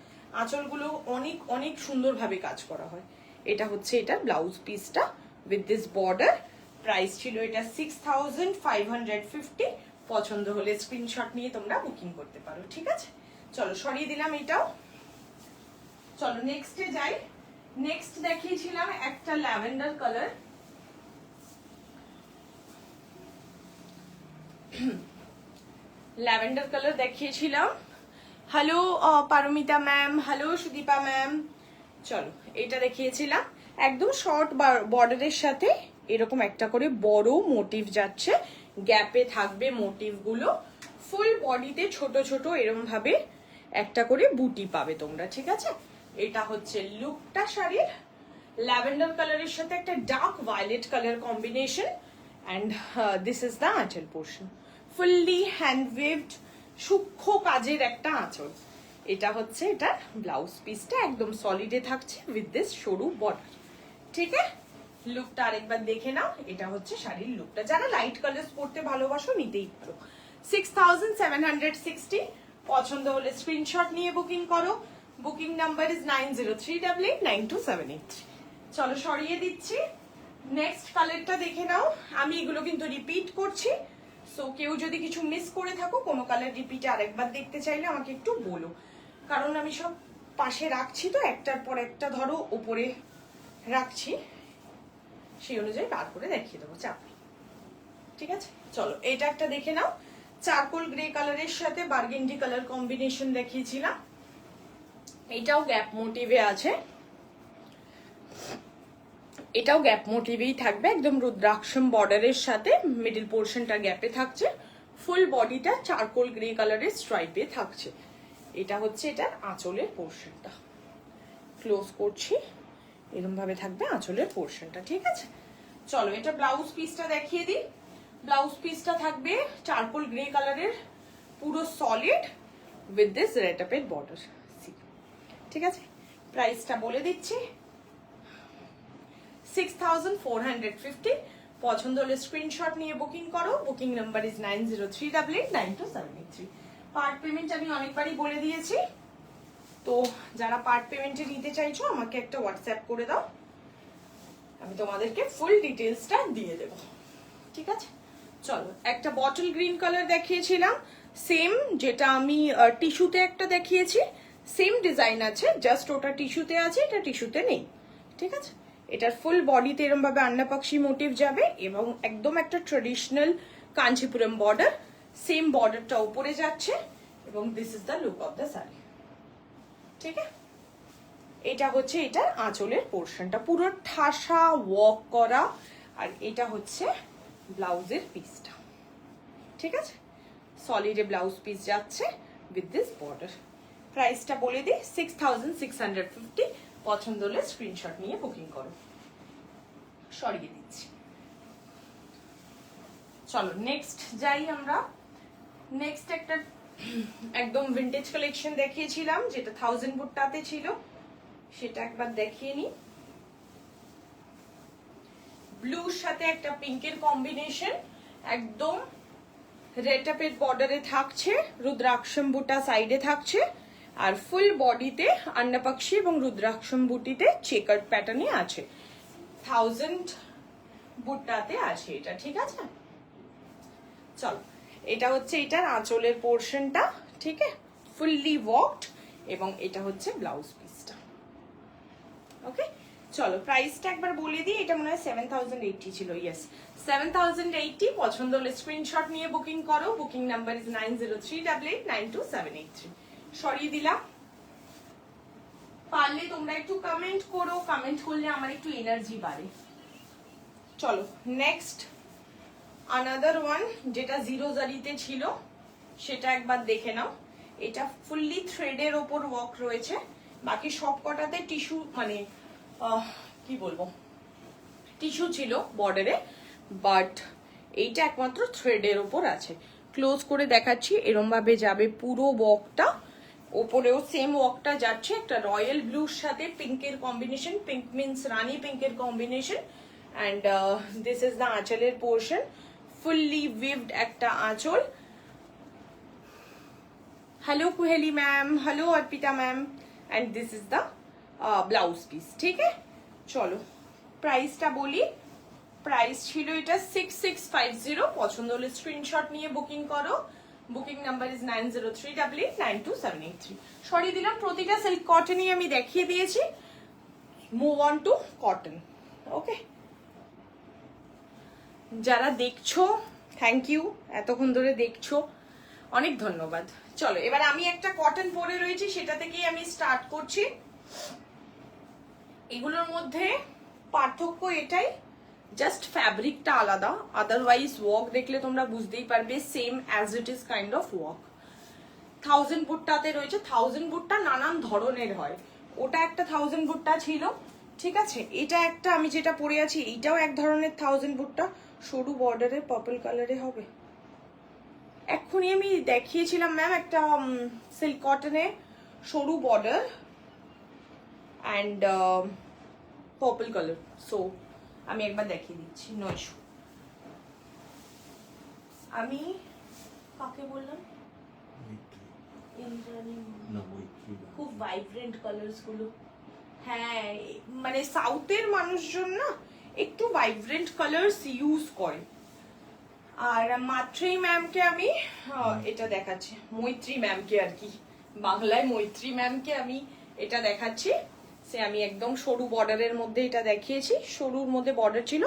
আঁচলগুলো অনেক অনেক সুন্দরভাবে কাজ করা হয়। এটা হচ্ছে এটার ব্লাউজ পিসটা উইথ দিস বর্ডার। প্রাইস ছিল এটা 6550। পছন্দ হলে স্ক্রিনশট নিয়ে তোমরা বুকিং করতে পারো। ঠিক আছে, চলো সরিয়ে দিলাম এটাও। চলো নেক্সটে যাই। নেক্সট দেখিয়েছিলাম একটা ল্যাভেন্ডার কালার, ল্যাভেন্ডার কালার দেখিয়েছিলাম। Hello Paramita ma'am, hello Sudipa ma'am. চলো এটা দেখিয়েছিলাম, একদম শর্ট বর্ডারের সাথে এরকম একটা করে বড় মোটিভ যাচ্ছে, গ্যাপে থাকবে মোটিভ গুলো, ফুল বডিতে ছোট ছোট এরকম ভাবে একটা করে বুটি পাবে তোমরা। ঠিক আছে, এটা হচ্ছে লুকটা শাড়ির, ল্যাভেন্ডার কালারের সাথে একটা dark violet colour combination, and this is the anchal portion, fully hand weaved সূক্ষ্ম কাজের একটা আঁচল। এটা হচ্ছে এটা ব্লাউজ পিসটা, একদম সলিডে থাকছে উইথ দিস সরু বর্ডার। ঠিক আছে, লুকটা আরেকবার দেখে নাও। এটা হচ্ছে শাড়ির লুকটা, যারা লাইট কালার পরতে ভালোবাসো নিতেই পারো। 6760। পছন্দ হলে স্ক্রিনশট নিয়ে বুকিং করো। Booking number is 9038892783। চলো সরিয়ে দিচ্ছি। নেক্সট কালারটা দেখে নাও। আমি এগুলো কিন্তু রিপিট করছি, সো কেউ যদি কিছু মিস করে থাকো, কোনো কালার রিপিটে আরেকবার দেখতে চাইলে আমাকে একটু বলো, কারণ আমি সব পাশে রাখছি তো, একটার পর একটা ধরো উপরে রাখছি, সেই অনুযায়ী বার করে দেখিয়ে দেবো, চাপ নেই। ঠিক আছে, চলো এটা একটা দেখে নাও। চারকোল গ্রে কালারের সাথে বার্গেন্ডি কালার কম্বিনেশন দেখিয়েছিলাম, এটাও গ্যাপ মোটিভে আছে, এটাও গ্যাপ মোটিভেই থাকবে, একদম রুদ্রাক্ষম বর্ডারের সাথে মিডল পোর্শনটা গ্যাপে থাকছে, ফুল বডিটা চারকোল গ্রে কালারের স্ট্রাইপে থাকছে। এটা হচ্ছে এটার আঁচলের পোর্শনটা, ক্লোজ করছি, এরকম ভাবে থাকবে আঁচলের পোর্শনটা। ঠিক আছে, চলো এটা ব্লাউজ পিসটা দেখিয়ে দিই। ব্লাউজ পিসটা থাকবে চারকোল গ্রে কালারের, পুরো সলিড উইথ দিস রেড আপের বর্ডার। ঠিক আছে, প্রাইসটা বলে দিচ্ছি 6450। পছন্দ হলে স্ক্রিনশট নিয়ে বুকিং করো। Booking number is 9038892783। Part payment আমি অনেকবারই বলে দিয়েছি, তো যারা পার্ট পেমেন্টে নিতে চাইছো আমাকে একটা হোয়াটসঅ্যাপ করে দাও, আমি তোমাদেরকে ফুল ডিটেলসটা দিয়ে দেব, ঠিক আছে? চলো, একটা বটল গ্রিন কালার দেখিয়েছিলাম, সেম যেটা আমি টিস্যুতে একটা দেখিয়েছি, সেম ডিজাইন আছে, জাস্ট ওটা টিস্যুতে আছে, এটা টিস্যুতে নেই, ঠিক আছে? এটার ফুল বডিতে এরকম ভাবে আন্নাপাক্ষী মোটিভ যাবে এবং একদম একটা ট্রেডিশনাল কাঞ্চিপুরম বর্ডার, সেম বর্ডারটা উপরে যাচ্ছে এবং this is the look of the sari, ঠিক আছে? এটা হচ্ছে এটার আঁচলের পোর্শনটা, পুরো ঠাসা ওয়ার্ক করা, আর এটা হচ্ছে ব্লাউজের পিসটা, ঠিক আছে? সলিড ব্লাউজ পিস যাচ্ছে উইথ দিস বর্ডার। প্রাইসটা বলে দিই 6650। পছন্দ হলে স্ক্রিনশট নিয়ে বুকিং করো, সরিয়ে দিচ্ছি। চলো নেক্সট যাই আমরা। নেক্সট একটা একদম ভিন্টেজ কালেকশন দেখিয়েছিলাম যেটা 1000 বুট্টাতে ছিল, সেটা একবার দেখিয়ে নি। ব্লুর সাথে একটা পিঙ্কের কম্বিনেশন, একদম রেটাপের বর্ডারে থাকছে, রুদ্রাক্ষম বুটা সাইডে থাকছে, আর ফুল বডিতে আন্নাপাক্ষী এবং রুদ্রাক্ষম বুটিতে চেকার প্যাটার্নে আছে, 1000 বুট্টাতে আছে এটা, ঠিক আছে? চলো, এটা হচ্ছে এটার আঁচলের পোর্শনটা, ঠিক আছে? ফুললি ওয়ার্কড, এবং এটা হচ্ছে ব্লাউজ পিসটা, ওকে? চলো প্রাইসটা একবার বলে দিই, এটা মনে হয় 7080 ছিল, ইয়েস 7080। পছন্দ হলে স্ক্রিনশট নিয়ে বুকিং করো, বুকিং নাম্বার ইজ 9038892783। সরিয়ে দিলাম। পারলে তোমরা একটু কমেন্ট করো, কমেন্ট করলে আমার একটু এনার্জি বাড়ে। চলো নেক্সট আনাদার ওয়ান, যেটা জিরো জারিতে ছিল সেটা একবার দেখে নাও। এটা ফুললি থ্রেডের ওপর ওয়ার্ক রয়েছে, বাকি সব কটাতে টিস্যু, মানে কি বলবো, টিস্যু ছিল বর্ডারে, বাট এইটা একমাত্র থ্রেডের ওপর আছে। ক্লোজ করে দেখাচ্ছি, এরম ভাবে যাবে পুরো ওয়ার্কটা, ওপরেও সেম ওয়ার্কটা যাচ্ছে, একটা রয়্যাল ব্লুর সাথে পিঙ্কের কম্বিনেশন, পিঙ্ক মিন্স রানী পিঙ্কের combination, and this is the আঁচলের পোর্শন, ফুললি উইভড একটা আঁচল। Hello Kuheli ma'am, hello Arpita ma'am, and this is the blouse piece, ঠিক আছে? চলো প্রাইসটা বলি, প্রাইস ছিল এটা 6650। পছন্দ হলে স্ক্রিনশট নিয়ে বুকিং করো, বুকিং নাম্বার ইজ 9038892783। সরিয়ে দিলাম, প্রতিটা সিল্ক কটনই আমি দেখিয়ে দিয়েছি। মুভ অন টু কটন, ওকে? যারা দেখছো থ্যাংক ইউ, এতক্ষণ ধরে দেখছো অনেক ধন্যবাদ। চলো এবার আমি একটা কটন পরে রয়েছি, সেটা থেকেই আমি স্টার্ট করছি। এগুলোর মধ্যে পার্থক্য এটাই, জাস্ট ফ্যাব্রিকটা আলাদা, আদারওয়াইজ ওয়ার্ক দেখলে তোমরা বুঝতেই পারবে same as it is kind of work. 1000 বুট্টাতে রয়েছে, 1000 বুট্টা নানান ধরনের হয়, ওটা একটা 1000 বুট্টা ছিল, ঠিক আছে? এটা একটা আমি যেটা পরে আছি এইটাও এক ধরনের 1000 বুট্টা, সরু বর্ডারে পার্পল কালারে হবে। এক্ষুনি আমি দেখিয়েছিলাম ম্যাম একটা সিল্ক কটনে সরু border and purple colour, so আমি একবার দেখিয়ে দিচ্ছি। 900 আমি কাকে বললাম, খুব ভাইব্রেন্ট কালার্স গুলো, হ্যাঁ মানে সাউথের মানুষজন না একটু ভাইব্রেন্ট কালার্স ইউজ করে। আর মাত্রেই ম্যামকে আমি এটা দেখাচ্ছি, মৈত্রী ম্যামকে আর কি, বাংলায় মৈত্রী ম্যামকে আমি এটা দেখাচ্ছি। সে আমি একদম সরু বর্ডারের মধ্যে এটা দেখিয়েছি, সরুর মধ্যে বর্ডার ছিল,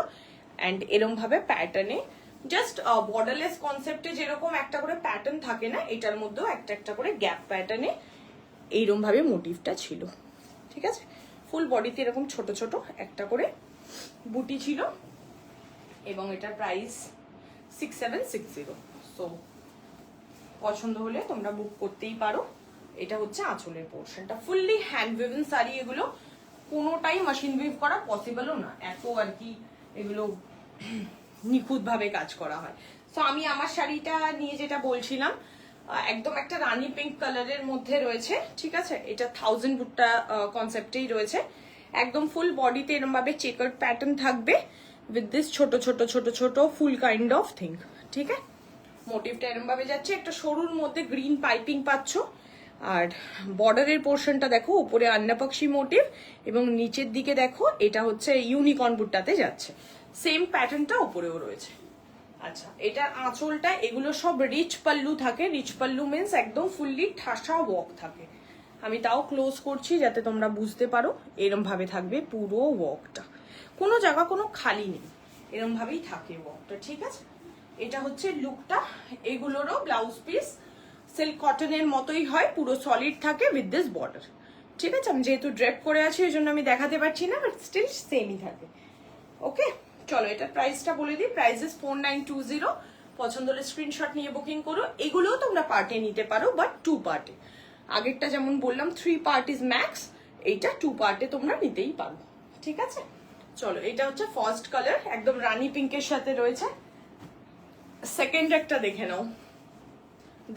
অ্যান্ড এরকম ভাবে প্যাটার্নে, জাস্ট বর্ডারলেস কনসেপ্টে যেরকম একটা করে প্যাটার্ন থাকে না, এটার মধ্যেও একটা একটা করে গ্যাপ প্যাটার্নে এইরকম ভাবে মোটিভটা ছিল, ঠিক আছে? ফুল বডিতে এরকম ছোট ছোট একটা করে বুটি ছিল, এবং এটার প্রাইস 6760। সো পছন্দ হলে তোমরা বুক করতেই পারো। এটা হচ্ছে আঁচলের পোর্শনটা, ফুললি হ্যান্ড উইভেন শাড়ি, এগুলো কোনোটাই মেশিন উইভ করা পসিবলও না, এত আর কি এগুলো নিখুঁত ভাবে কাজ করা হয়। সো আমি আমার শাড়িটা নিয়ে যেটা বলছিলাম, একদম একটা রানী পিঙ্ক কালারের মধ্যে রয়েছে, ঠিক আছে? এটা 1000 বুট্টা কনসেপ্টেই রয়েছে, একদম ফুল বডিতে এরকম ভাবে চেকার্ড প্যাটার্ন থাকবে উইথ দিস ছোট ছোট ছোট ছোট ফুল কাইন্ড অফ থিং, ঠিক আছে? মোটিভটা এরকম ভাবে যাচ্ছে, একটা সরুর মধ্যে গ্রিন পাইপিং পাচ্ছ। আর বর্ডারের পোর্শনটা দেখো, উপরে আন্নাপাক্ষী মোটিভ এবং নিচের দিকে দেখো এটা হচ্ছে ইউনিকর্ন বুটটাতে যাচ্ছে। সেম প্যাটার্নটা উপরেও রয়েছে। আচ্ছা, এটার আঁচলটা এগুলো সব রিচ পাল্লু থাকে। রিচ পাল্লু মিন্স একদম ফুললি ঠাসা ওয়ার্ক থাকে। আমি তাও ক্লোজ করছি যাতে তোমরা বুঝতে পারো। এরম ভাবে থাকবে পুরো ওয়ার্কটা, কোনো জায়গা কোনো খালি নেই, এরম ভাবেই থাকে ওয়ার্কটা। ঠিক আছে, এটা হচ্ছে লুকটা। এগুলোরও ব্লাউজ পিস সিল্ক কটনের মতোই হয়, পুরো সলিড থাকে উইথ দিস বর্ডার। ঠিক আছে, আমি যেহেতু ড্রেপ করে আছি ওই জন্য আমি দেখাতে পারছি না, বাট স্টিল সেমই থাকে। ওকে, চলো এটার প্রাইসটা বলে দিই। Price is 4920। পছন্দ হলে স্ক্রিনশট নিয়ে বুকিং করো। এগুলোও তোমরা পার্টে নিতে পারো, বাট 2 পার্টে। আগেরটা যেমন বললাম 3 পার্ট ইজ ম্যাক্স, এইটা 2 পার্টে তোমরা নিতেই পারো। ঠিক আছে, চলো এটা হচ্ছে ফার্স্ট কালার, একদম রানী পিঙ্কের সাথে রয়েছে। সেকেন্ড একটা দেখে নাও।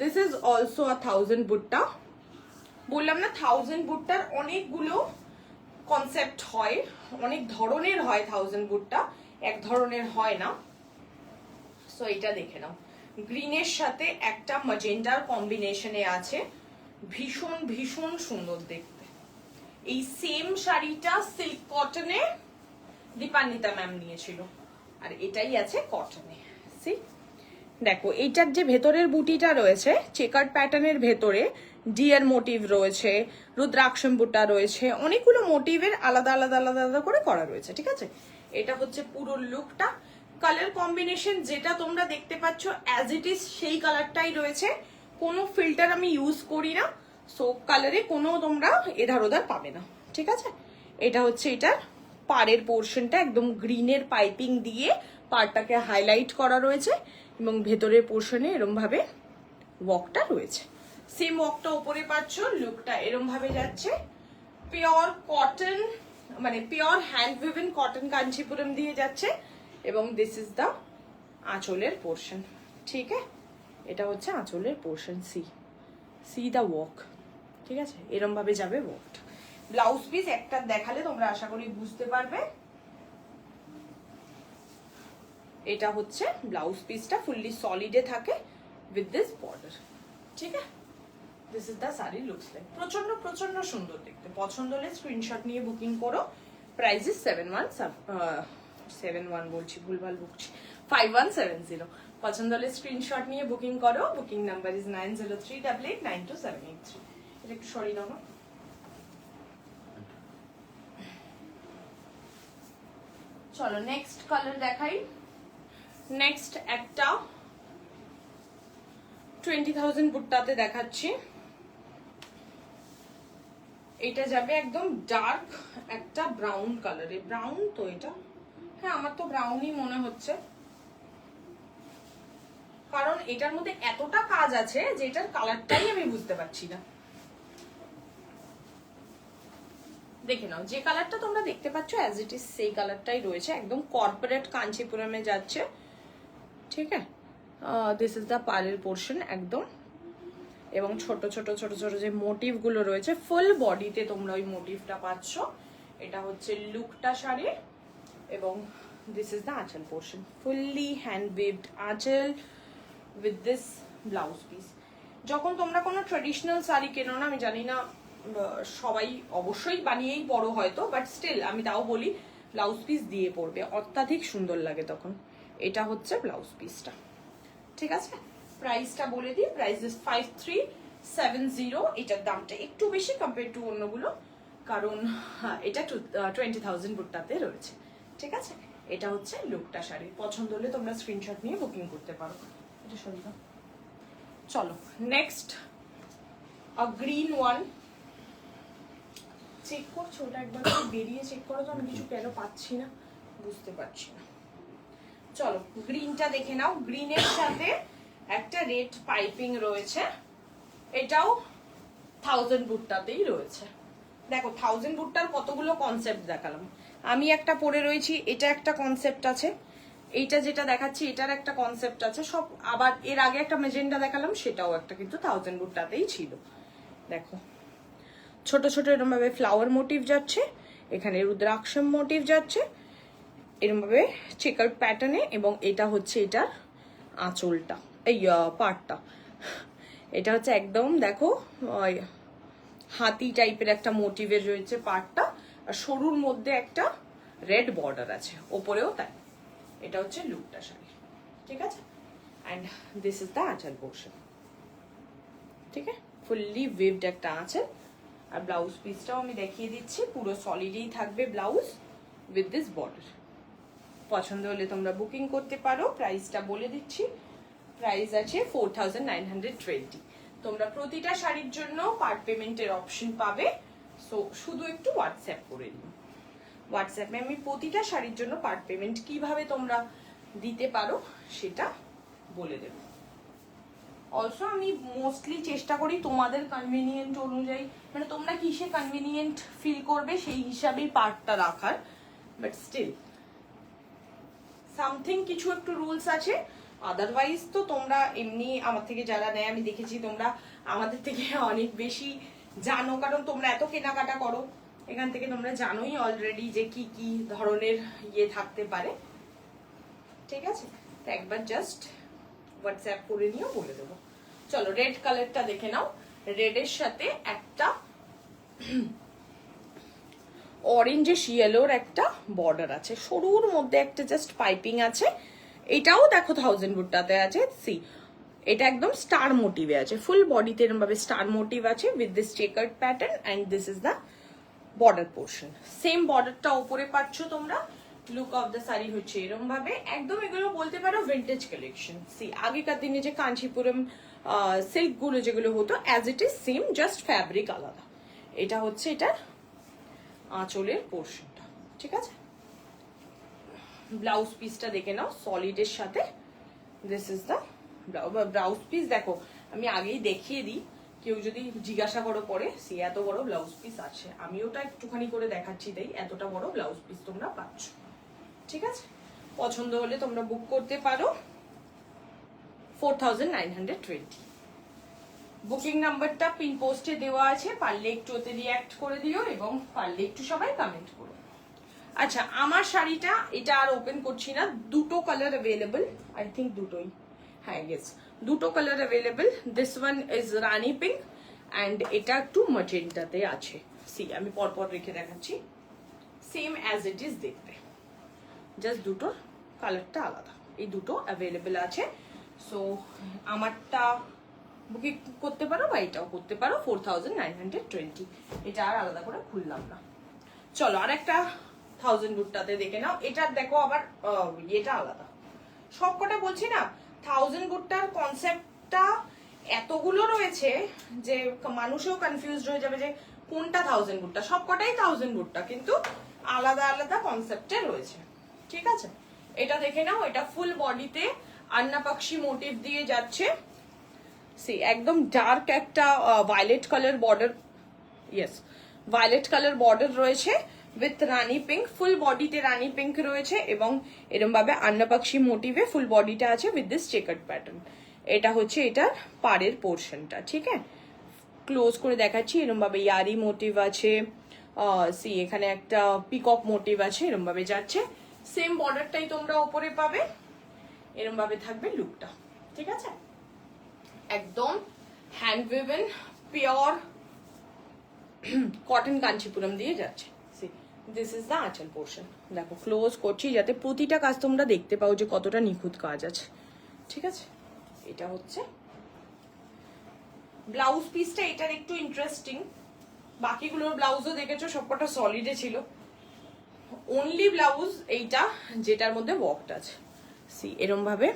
This is also a 1000 butta. বললাম না 1000 বুট্টার অনেকগুলো কনসেপ্ট হয়, অনেক ধরনের হয় 1000 বুট্টা, এক ধরনের হয় না। সো এটা দেখে নাও, গ্রিনের সাথে একটা ম্যাজেন্টার কম্বিনেশনে আছে, ভীষণ ভীষণ সুন্দর দেখতে। এই সেম শাড়িটা সিল্ক কটনে দীপান্বিতা ম্যাম নিয়েছিল, আর এটাই আছে কটনে। সি দেখো, এইটার যে ভেতরের বুটিটা রয়েছে চেকার্ড প্যাটার্নের ভেতরে ডিয়ার মোটিভ রয়েছে, রুদ্রাক্ষম বুটা রয়েছে, অনেকগুলো মোটিভের আলাদা আলাদা আলাদা আলাদা করে করা রয়েছে। ঠিক আছে, এটা হচ্ছে পুরো লুকটা। কালার কম্বিনেশন যেটা তোমরা দেখতে পাচ্ছ অ্যাজ ইট ইজ সেই কালারটাই রয়েছে, কোনো ফিল্টার আমি ইউজ করি না। সো কালারে কোনো তোমরা এধার ওধার পাবে না। ঠিক আছে, এটা হচ্ছে এটার পাড়ের পোর্শনটা, একদম গ্রিনের পাইপিং দিয়ে পাড়টাকে হাইলাইট করা রয়েছে এবং ভেতরের পোর্শনে এরম ভাবে ওয়ার্কটা রয়েছে। সেম ওয়ার্কটা উপরে পাচ্ছ, লুকটা এরম ভাবে যাচ্ছে। পিওর কটন, মানে pure hand woven cotton Kanchipuram দিয়ে যাচ্ছে এবং দিস ইজ দ্য আঁচলের পোর্শন। ঠিক আছে, এটা হচ্ছে আঁচলের পোর্শন। C the work. ঠিক আছে, এরম ভাবে যাবে ওয়ার্কটা। ব্লাউজ পিস একটা দেখালে তোমরা আশা করি বুঝতে পারবে। এটা হচ্ছে ব্লাউজ পিসটা, ফুললি সলিডে থাকে উইথ দিস বর্ডার। ঠিক আছে, this is the sari looks like. প্রচন্ড প্রচন্ড সুন্দর দেখতে। পছন্দ হলে স্ক্রিনশট নিয়ে বুকিং করো। প্রাইস ইজ 71 বলছি, ভুলভাল বলছি, 5170। পছন্দ হলে স্ক্রিনশট নিয়ে বুকিং করো। Booking number is 9038892783। এটা একটু সরিয়ে নাও না। চলো নেক্সট কালার দেখাই। নেক্সট একটা 20,000 বুট্টাতে দেখাচ্ছি। এটা যাবে একদম ডার্ক একটা ব্রাউন কালারে। ব্রাউন তো এটা, হ্যাঁ আমার তো ব্রাউনই মনে হচ্ছে, কারণ এটার মধ্যে এতটা কাজ আছে যে এটার কালারটাই আমি বুঝতে পারছি না। দেখে নাও, যে কালারটা তোমরা দেখতে পাচ্ছ অ্যাজ ইট ইজ সেই কালারটাই রয়েছে, একদম কর্পোরেট কাঞ্চিপুরমে যাচ্ছে। ঠিক আছে, দিস ইজ দ্য পাড়ের পোর্শন একদম, এবং ছোট ছোট ছোট ছোট যে মোটিভ গুলো রয়েছে ফুল বডিতে তোমরা ওই মোটিভটা পাচ্ছ। এটা হচ্ছে লুকটা শাড়ি এবং this is the anchal portion, fully hand উইভড আঁচল উইথ দিস ব্লাউজ পিস। যখন তোমরা কোনো ট্রেডিশনাল শাড়ি কেনো না, আমি জানি না সবাই অবশ্যই বানিয়েই পরো হয়তো, বাট স্টিল আমি তাও বলি ব্লাউজ পিস দিয়ে পরবে, অত্যাধিক সুন্দর লাগে তখন। এটা হচ্ছে ব্লাউজ পিসটা। ঠিক আছে, প্রাইসটা বলে দিই। Price is 5370। এটার দামটা একটু বেশি কম্পেয়ার টু অন্যগুলো, কারণ এটা 20,000 বুট্টাতে রয়েছে। ঠিক আছে, এটা হচ্ছে লুকটা শাড়ি। পছন্দ হলে তোমরা স্ক্রিনশট নিয়ে বুকিং করতে পারো। এটা সরি না। চলো নেক্সট গ্রিন ওয়ান। চেক করছো ওটা একবার বেরিয়ে চেক করো তো, আমি কিছু কেন পাচ্ছি না, বুঝতে পারছি না। চলো গ্রিনটা দেখে নাও। গ্রিনের সাথে একটা রেড পাইপিং রয়েছে, এটাও 1000 বুট্টাতেই রয়েছে। দেখো 1000 বুট্টার কতগুলো কনসেপ্ট দেখালাম। আমি একটা পরে রয়েছি, এটা একটা কনসেপ্ট আছে, এইটা যেটা দেখাচ্ছি এটার একটা কনসেপ্ট আছে সব। আবার এর আগে একটা মেজেন্ডা দেখালাম, সেটাও একটা কিন্তু 1000 বুট্টাতেই ছিল। দেখো ছোট ছোট এরকম ভাবে ফ্লাওয়ার মোটিভ যাচ্ছে, এখানে রুদ্রাক্ষম মোটিভ যাচ্ছে এরকম ভাবে চেকার প্যাটার্নে, এবং এটা হচ্ছে এটার আঁচলটা। এই পার্টটা, এটা হচ্ছে একদম দেখো হাতি টাইপের একটা মোটিভের রয়েছে পার্টটা, আর সরুর মধ্যে একটা রেড বর্ডার আছে, ওপরেও তাই। এটা হচ্ছে লুকটা শাড়ি, ঠিক আছে। And this is the anchal portion, ঠিক আছে, ফুললি ওয়েভড একটা আঁচল। আর ব্লাউজ পিসটাও আমি দেখিয়ে দিচ্ছি, পুরো সলিডই থাকবে ব্লাউজ উইথ দিস বর্ডার। পছন্দ হলে তোমরা বুকিং করতে পারো। প্রাইসটা বলে দিচ্ছি, প্রাইস আছে 4920। তোমরা প্রতিটা শাড়ির জন্য পার্ট পেমেন্টের অপশন পাবে, সো শুধু একটু হোয়াটসঅ্যাপ করে নিও। হোয়াটসঅ্যাপে আমি প্রতিটা শাড়ির জন্য পার্ট পেমেন্ট কিভাবে তোমরা দিতে পারো সেটা বলে দেব। অলসো আমি মোস্টলি চেষ্টা করি তোমাদের কনভিনিয়েন্ট অনুযায়ী, মানে তোমরা কিসে কনভিনিয়েন্ট ফিল করবে সেই হিসাবেই পার্টটা রাখার, বাট স্টিল সামথিং কিছু একটু রুলস আছে। আদারওয়াইজ তো তোমরা এমনি আমার থেকে যারা নেয় আমি দেখেছি তোমরা আমাদের থেকে অনেক বেশি জানো, কারণ তোমরা এত কেনাকাটা করো, এখান থেকে তোমরা জানোই অলরেডি যে কি কি ধরনের ইয়ে থাকতে পারে, ঠিক আছে। তো একবার জাস্ট হোয়াটসঅ্যাপ করে নিও, বলে দেবো। চলো রেড কালারটা দেখে নাও। রেডের সাথে একটা অরেঞ্জিশ ইয়েলোর একটা বর্ডার আছে, সরুর মধ্যে একটা জাস্ট পাইপিং আছে। এটাও দেখো 1000 বুটটাতে আছে। সি, এটা একদম স্টার মোটিভে আছে, ফুল বডিতে এরকম ভাবে স্টার মোটিভ আছে with this checkered pattern, and this is the border portion. Same বর্ডারটা উপরে পাচ্ছ তোমরা। লুক অফ দ্য শাড়ি হচ্ছে এরকম ভাবে, একদম এগুলো বলতে পারো ভিন্টেজ কালেকশন। সি, আগেকার দিনে যে কাঞ্চিপুরম সিল্ক গুলো যেগুলো হতো, as it is same, just fabric আলাদা। এটা হচ্ছে এটার আঁচলের পোর্শনটা, ঠিক আছে। ব্লাউজ পিসটা দেখে নাও সলিডের সাথে। This is the blouse piece. দেখো আমি আগেই দেখিয়ে দিই, কেউ যদি জিজ্ঞাসা করো পরে, সে এত বড় ব্লাউজ পিস আছে, আমি ওটা একটুখানি করে দেখাচ্ছি, তাই এতটা বড় ব্লাউজ পিস তোমরা পাচ্ছ, ঠিক আছে। পছন্দ হলে তোমরা বুক করতে পারো। 4920। বুকিং নাম্বারটা পিন পোস্টে দেওয়া আছে, পারলে একটু ওতে রিঅ্যাক্ট করে দিও এবং পারলে একটু সবাই কমেন্ট করো। আচ্ছা, আমার শাড়িটা এটা আর ওপেন করছি না, দুটো কালার অ্যাভেলেবল, আই থিঙ্ক দুটোই, হ্যাঁ ইয়েস, দুটো colour available. This one is Rani pink and এটা একটু ম্যাজেন্টাতে আছে। সি, আমি পরপর রেখে দেখাচ্ছি, সেম অ্যাজ ইট ইজ দেখতে, জাস্ট দুটোর কালারটা আলাদা। এই দুটো অ্যাভেলেবল আছে, সো আমারটা বুকিং করতে পারো বা এটাও করতে পারো। 4920, এটা আর আলাদা করে খুললাম না। চলো আর একটা 1000 বুটটাতে দেখে নাও। এটার দেখো আবার এটা আলাদা, সবকটা বলছি না 1000 বুটটার কনসেপ্টটা এতগুলো রয়েছে যে মানুষও কনফিউজড হয়ে যাবে যে কোনটা 1000 বুটটা। সবকটাই 1000 বুটটা, কিন্তু আলাদা আলাদা কনসেপ্টে রয়েছে, ঠিক আছে। এটা দেখে নাও, এটা ফুল বডিতে আন্না পাখি মোটিভ দিয়ে যাচ্ছে। সি, একদম ডার্ক একটা violet colour border, yes violet colour border রয়েছে উইথ রানি পিঙ্ক, ফুল বডিতে রানি পিঙ্ক রয়েছে এবং এরকম ভাবে আন্না পাখি মোটিভে ফুল বডিটা আছে উইথ দিস চেকার্ড প্যাটার্ন। এটা হচ্ছে এটার পাড়ের পোর্শনটা, ঠিক আছে। ক্লোজ করে দেখাচ্ছি, এরকম ভাবে ইয়ারি মোটিভ আছে। সি, এখানে একটা পিকক মোটিভ আছে, এরকম ভাবে যাচ্ছে। সেম বর্ডারটাই তোমরা উপরে পাবে, এরকম ভাবে থাকবে লুকটা, ঠিক আছে। একদম হ্যান্ড উইভেন পিওর কটন কাঞ্চিপুরম দিয়ে যাচ্ছে। This is the anchal portion. দেখো ক্লোজ করছি যাতে প্রতিটা কাজ তোমরা দেখতে পাও যে কতটা নিখুঁত কাজ আছে, ঠিক আছে। এটা হচ্ছে ব্লাউজ পিসটা, এটার একটু ইন্টারেস্টিং। বাকিগুলোর ব্লাউজও দেখেছো সবকটা সলিডে ছিল, অনলি ব্লাউজ এইটা যেটার মধ্যে ওয়ার্কটা আছে। সি, এরম ভাবে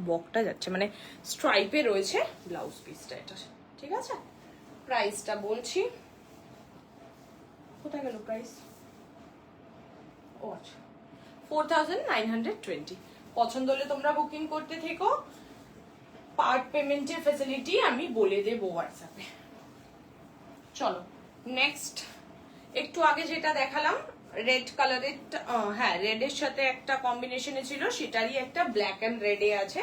ওয়ার্কটা যাচ্ছে, মানে স্ট্রাইপে রয়েছে ব্লাউজ পিসটা এটা, ঠিক আছে। প্রাইসটা বলছি, কোথায় গেল প্রাইস? ও আচ্ছা, 4920। পছন্দ হলে তোমরা বুকিং করতে থেকো। পার্ট পেমেন্টের ফ্যাসিলিটি আমি বলে দেবো হোয়াটসঅ্যাপে। চলো নেক্সট, একটু আগে যেটা দেখালাম রেড কালারের, হ্যাঁ রেডের সাথে একটা কম্বিনেশনে ছিল, সেটারই একটা ব্ল্যাক অ্যান্ড রেডে আছে।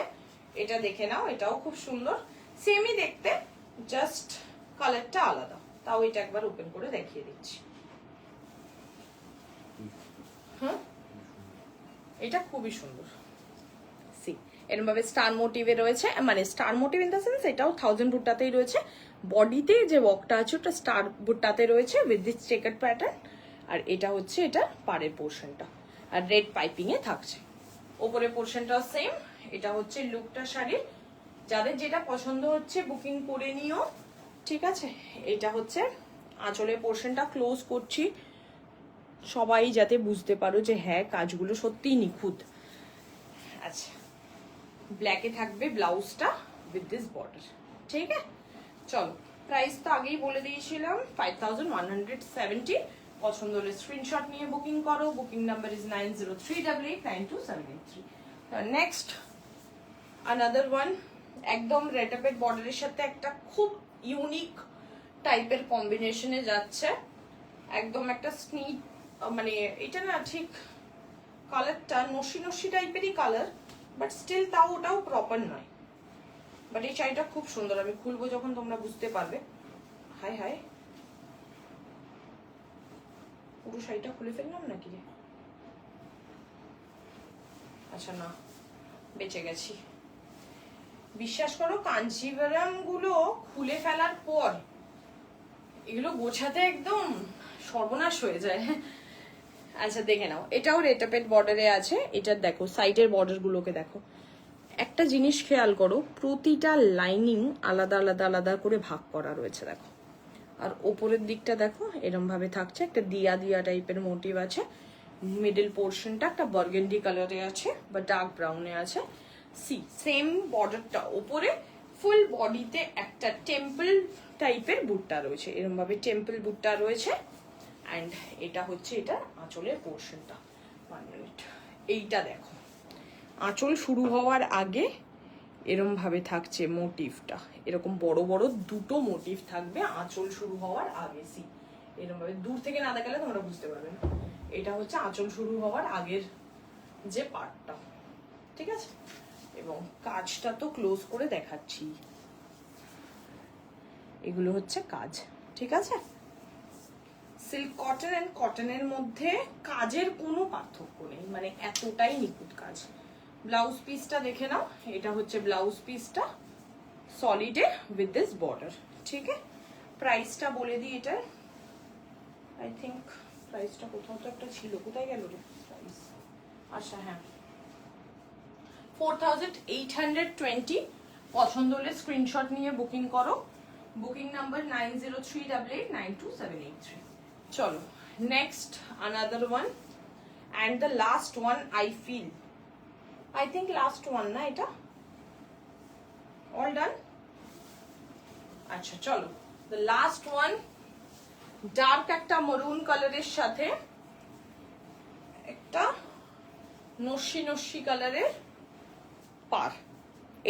এটা দেখে নাও, এটাও খুব সুন্দর, সেমই দেখতে, জাস্ট কালারটা আলাদা। তাও এটা একবার ওপেন করে দেখিয়ে দিচ্ছি। হ্যাঁ, এটা খুবই সুন্দর। সি, এরকম ভাবে স্টার মোটিভে রয়েছে, মানে star motif in the sense এটাও 1000 বুট্টাতেই রয়েছে। বডিতে যে ওয়ার্কটা আছে ওটা স্টার বুট্টাতে রয়েছে উইথ দিস চেকার প্যাটার্ন। আর এটা হচ্ছে এটা পাড়ের পোর্শনটা, আর রেড পাইপিং এ থাকছে। ওপরে পোর্শনটাও সেম। এটা হচ্ছে লুকটা শাড়ির, যাদের যেটা পছন্দ হচ্ছে বুকিং করে নিও, ঠিক আছে। এটা হচ্ছে আঁচলের পোর্শনটা, ক্লোজ করছি সবাই যাতে বুঝতে পারো যে হ্যাঁ কাজগুলো সত্যিই নিখুঁত। আচ্ছা, ব্ল্যাকে থাকবে ব্লাউজটা উইথ দিস বর্ডার, ঠিক আছে। চলো, প্রাইস তো আগেই বলে দিয়েছিলাম 5170। পছন্দ হলে স্ক্রিনশট নিয়ে বুকিং করো। Booking number is 9038892783। Next another one, একদম রেটাপেড বর্ডারের সাথে একটা খুব ইউনিক টাইপের কম্বিনেশনে যাচ্ছে। একদম একটা স্নিট, মানে এটা না ঠিক কালারটা নসি নসি টাইপেরই কালার, বাট স্টিল তাও ওটাও প্রপার নয়। বাট এই শাড়িটা খুব সুন্দর, আমি খুলবো যখন তোমরা বুঝতে পারবে। হাই হাই, পুরো শাড়িটা খুলে ফেললাম নাকি রে? আচ্ছা না, বেঁচে গেছি। বিশ্বাস করো কাঞ্চিভারাম গুলো খুলে ফেলার পর এগুলো গোছাতে একদম সর্বনাশ হয়ে যায়। আচ্ছা দেখে নাও, এটাও রেটাপেড বর্ডারে আছে। এটার দেখো সাইডের বর্ডার গুলোকে দেখো, একটা জিনিস খেয়াল করো, প্রতিটা লাইনিং আলাদা আলাদা আলাদা করে ভাগ করা রয়েছে দেখো। আর ওপরের দিকটা দেখো এরম ভাবে থাকছে, একটা দিয়া দিয়া টাইপের মোটিভ আছে। মিডল পোর্শনটা একটা বার্গেন্ডি কালারে আছে বা ডার্ক ব্রাউনে আছে। সি সেম বর্ডারটা ওপরে, ফুল বডিতে একটা টেম্পল টাইপের বুট্টা রয়েছে, এরম ভাবে টেম্পল বুট্টা রয়েছে। অ্যান্ড এটা হচ্ছে এটা আঁচলের পোর্শনটা। 1 মিনিট, এইটা দেখো আঁচল শুরু হওয়ার আগে এরম ভাবে থাকছে মোটিভটা, এরকম বড় বড় দুটো মোটিভ থাকবে আঁচল শুরু হওয়ার আগে। সি এরকম ভাবে, দূর থেকে না দেখালে তোমরা বুঝতে পারবে না। এটা হচ্ছে আঁচল শুরু হওয়ার আগের যে পার্টটা, ঠিক আছে। এবং কাজটা তো ক্লোজ করে দেখাচ্ছি, এগুলো হচ্ছে কাজ, ঠিক আছে। সিল্ক কটন অ্যান্ড কটনের মধ্যে কাজের কোনো পার্থক্য নেই, মানে এতটাই নিখুঁত কাজ। ব্লাউজ পিসটা দেখে নাও, এটা হচ্ছে ব্লাউজ পিসটা সলিডে উইথ দিস বর্ডার, ঠিক আছে। প্রাইসটা বলে দিই এটার, আই থিঙ্ক প্রাইসটা কোথাও তো একটা ছিল, কোথায় গেল রে প্রাইস? আচ্ছা হ্যাঁ, 4820। পছন্দ হলে স্ক্রিনশট নিয়ে বুকিং করো। Booking number 9038892783। চলো next another one and the last one. I think last one না এটা, অল ডান। আচ্ছা চলো, দ্য লাস্ট ওয়ান, ডার্ক একটা মরুন কালারের সাথে একটা নস্যি নস্যি কালারের পার।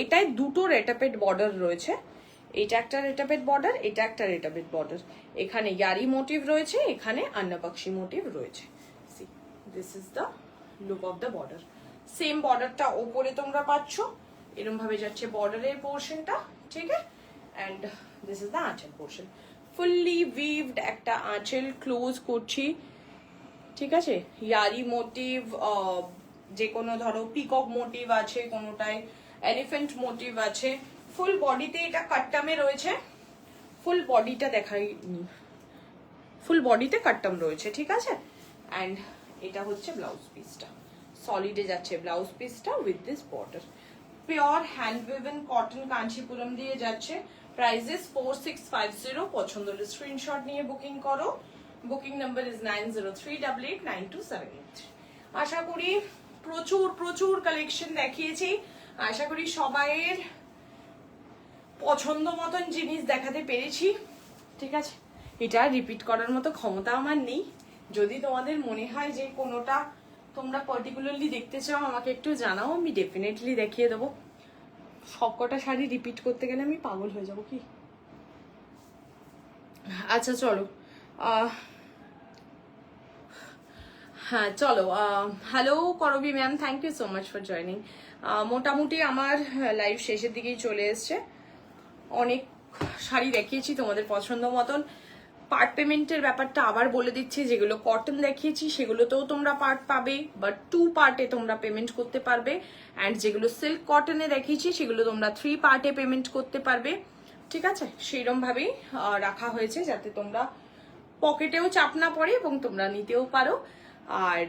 এটায় দুটো রেটাপেড বর্ডার রয়েছে, এটা একটা রেটাপেড বর্ডার, এটা একটা রেটাপেড বর্ডার। এখানে ইয়ারি মোটিভ রয়েছে, এখানে আন্নাবাক্সি মোটিভ রয়েছে। C this is the look of the border. Same বর্ডারটা ওপরে তোমরা পাচ্ছ, এরকম ভাবে যাচ্ছে বর্ডারের পোর্শনটা, ঠিক আছে। And this is the anchal portion, fully weaved একটা আঁচল ক্লোজ করছি, ঠিক আছে। ইয়ারি মোটিভ, যে কোনো ধরো পিকক মোটিভ আছে, কোনোটায় এলিফ্যান্ট মোটিভ আছে। ফুল বডিতে এটা কাট্টামে রয়েছে, ফুল বডিটা দেখাইনি, ফুল বডিতে কাট্টাম রয়েছে, ঠিক আছে। অ্যান্ড এটা হচ্ছে ব্লাউজ পিসটা, সলিডে যাচ্ছে ব্লাউজ পিসটা with this border. Pure hand woven cotton Kanchipuram দিয়ে যাচ্ছে। প্রাইসেস 4650। পছন্দ হলে স্ক্রিনশট নিয়ে বুকিং করো। Booking number is 9038892783। আশা করি প্রচুর প্রচুর কালেকশন দেখিয়েছি, আশা করি সবাইয়ের পছন্দ মতন জিনিস দেখাতে পেরেছি, ঠিক আছে। এটা রিপিট করার মতো ক্ষমতা আমার নেই। যদি তোমাদের মনে হয় যে কোনোটা তোমরা পার্টিকুলারলি দেখতে চাও আমাকে একটু জানাও, আমি ডেফিনেটলি দেখিয়ে দেবো। সবকটা শাড়ি রিপিট করতে গেলে আমি পাগল হয়ে যাবো কি। আচ্ছা চলো, হ্যাঁ চলো, হ্যালো করবি ma'am, thank you so much for joining. মোটামুটি আমার লাইভ শেষের দিকেই চলে এসছে। অনেক শাড়ি দেখিয়েছি তোমাদের পছন্দ মতন। পার্ট পেমেন্টের ব্যাপারটা আবার বলে দিচ্ছি, যেগুলো কটন দেখিয়েছি সেগুলোতেও তোমরা পার্ট পাবে, বাট 2 পার্টে তোমরা পেমেন্ট করতে পারবে। অ্যান্ড যেগুলো সিল্ক কটনে দেখিয়েছি সেগুলো তোমরা 3 পার্টে পেমেন্ট করতে পারবে। ঠিক আছে, সেইরকম ভাবেই রাখা হয়েছে যাতে তোমরা পকেটেও চাপ না পড়ে এবং তোমরা নিতেও পারো। আর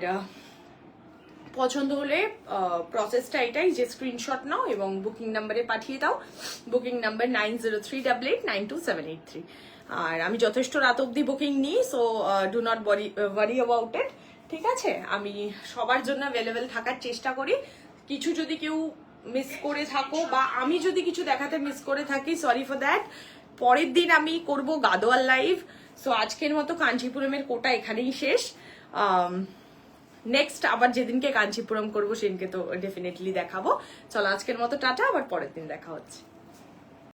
পছন্দ হলে প্রসেসটা এটাই যে স্ক্রিনশট নাও এবং বুকিং নাম্বারে পাঠিয়ে দাও। Booking number 9038892783। আর আমি যথেষ্ট রাত অবধি বুকিং নিই, so do not worry about it. ঠিক আছে, আমি সবার জন্য অ্যাভেলেবেল থাকার চেষ্টা করি। কিছু যদি কেউ মিস করে থাকো বা আমি যদি কিছু দেখাতে মিস করে থাকি, সরি ফর দ্যাট। পরের দিন আমি করব গাদোয়াল লাইভ। সো আজকের মতো কাঞ্চিপুরমের কোটা এখানেই শেষ। নেক্সট আবার যেদিনকে কাঞ্চিপুরম করবো সেদিনকে তো ডেফিনেটলি দেখাবো। চলো আজকের মতো টাটা, আবার পরের দিন দেখা হচ্ছে।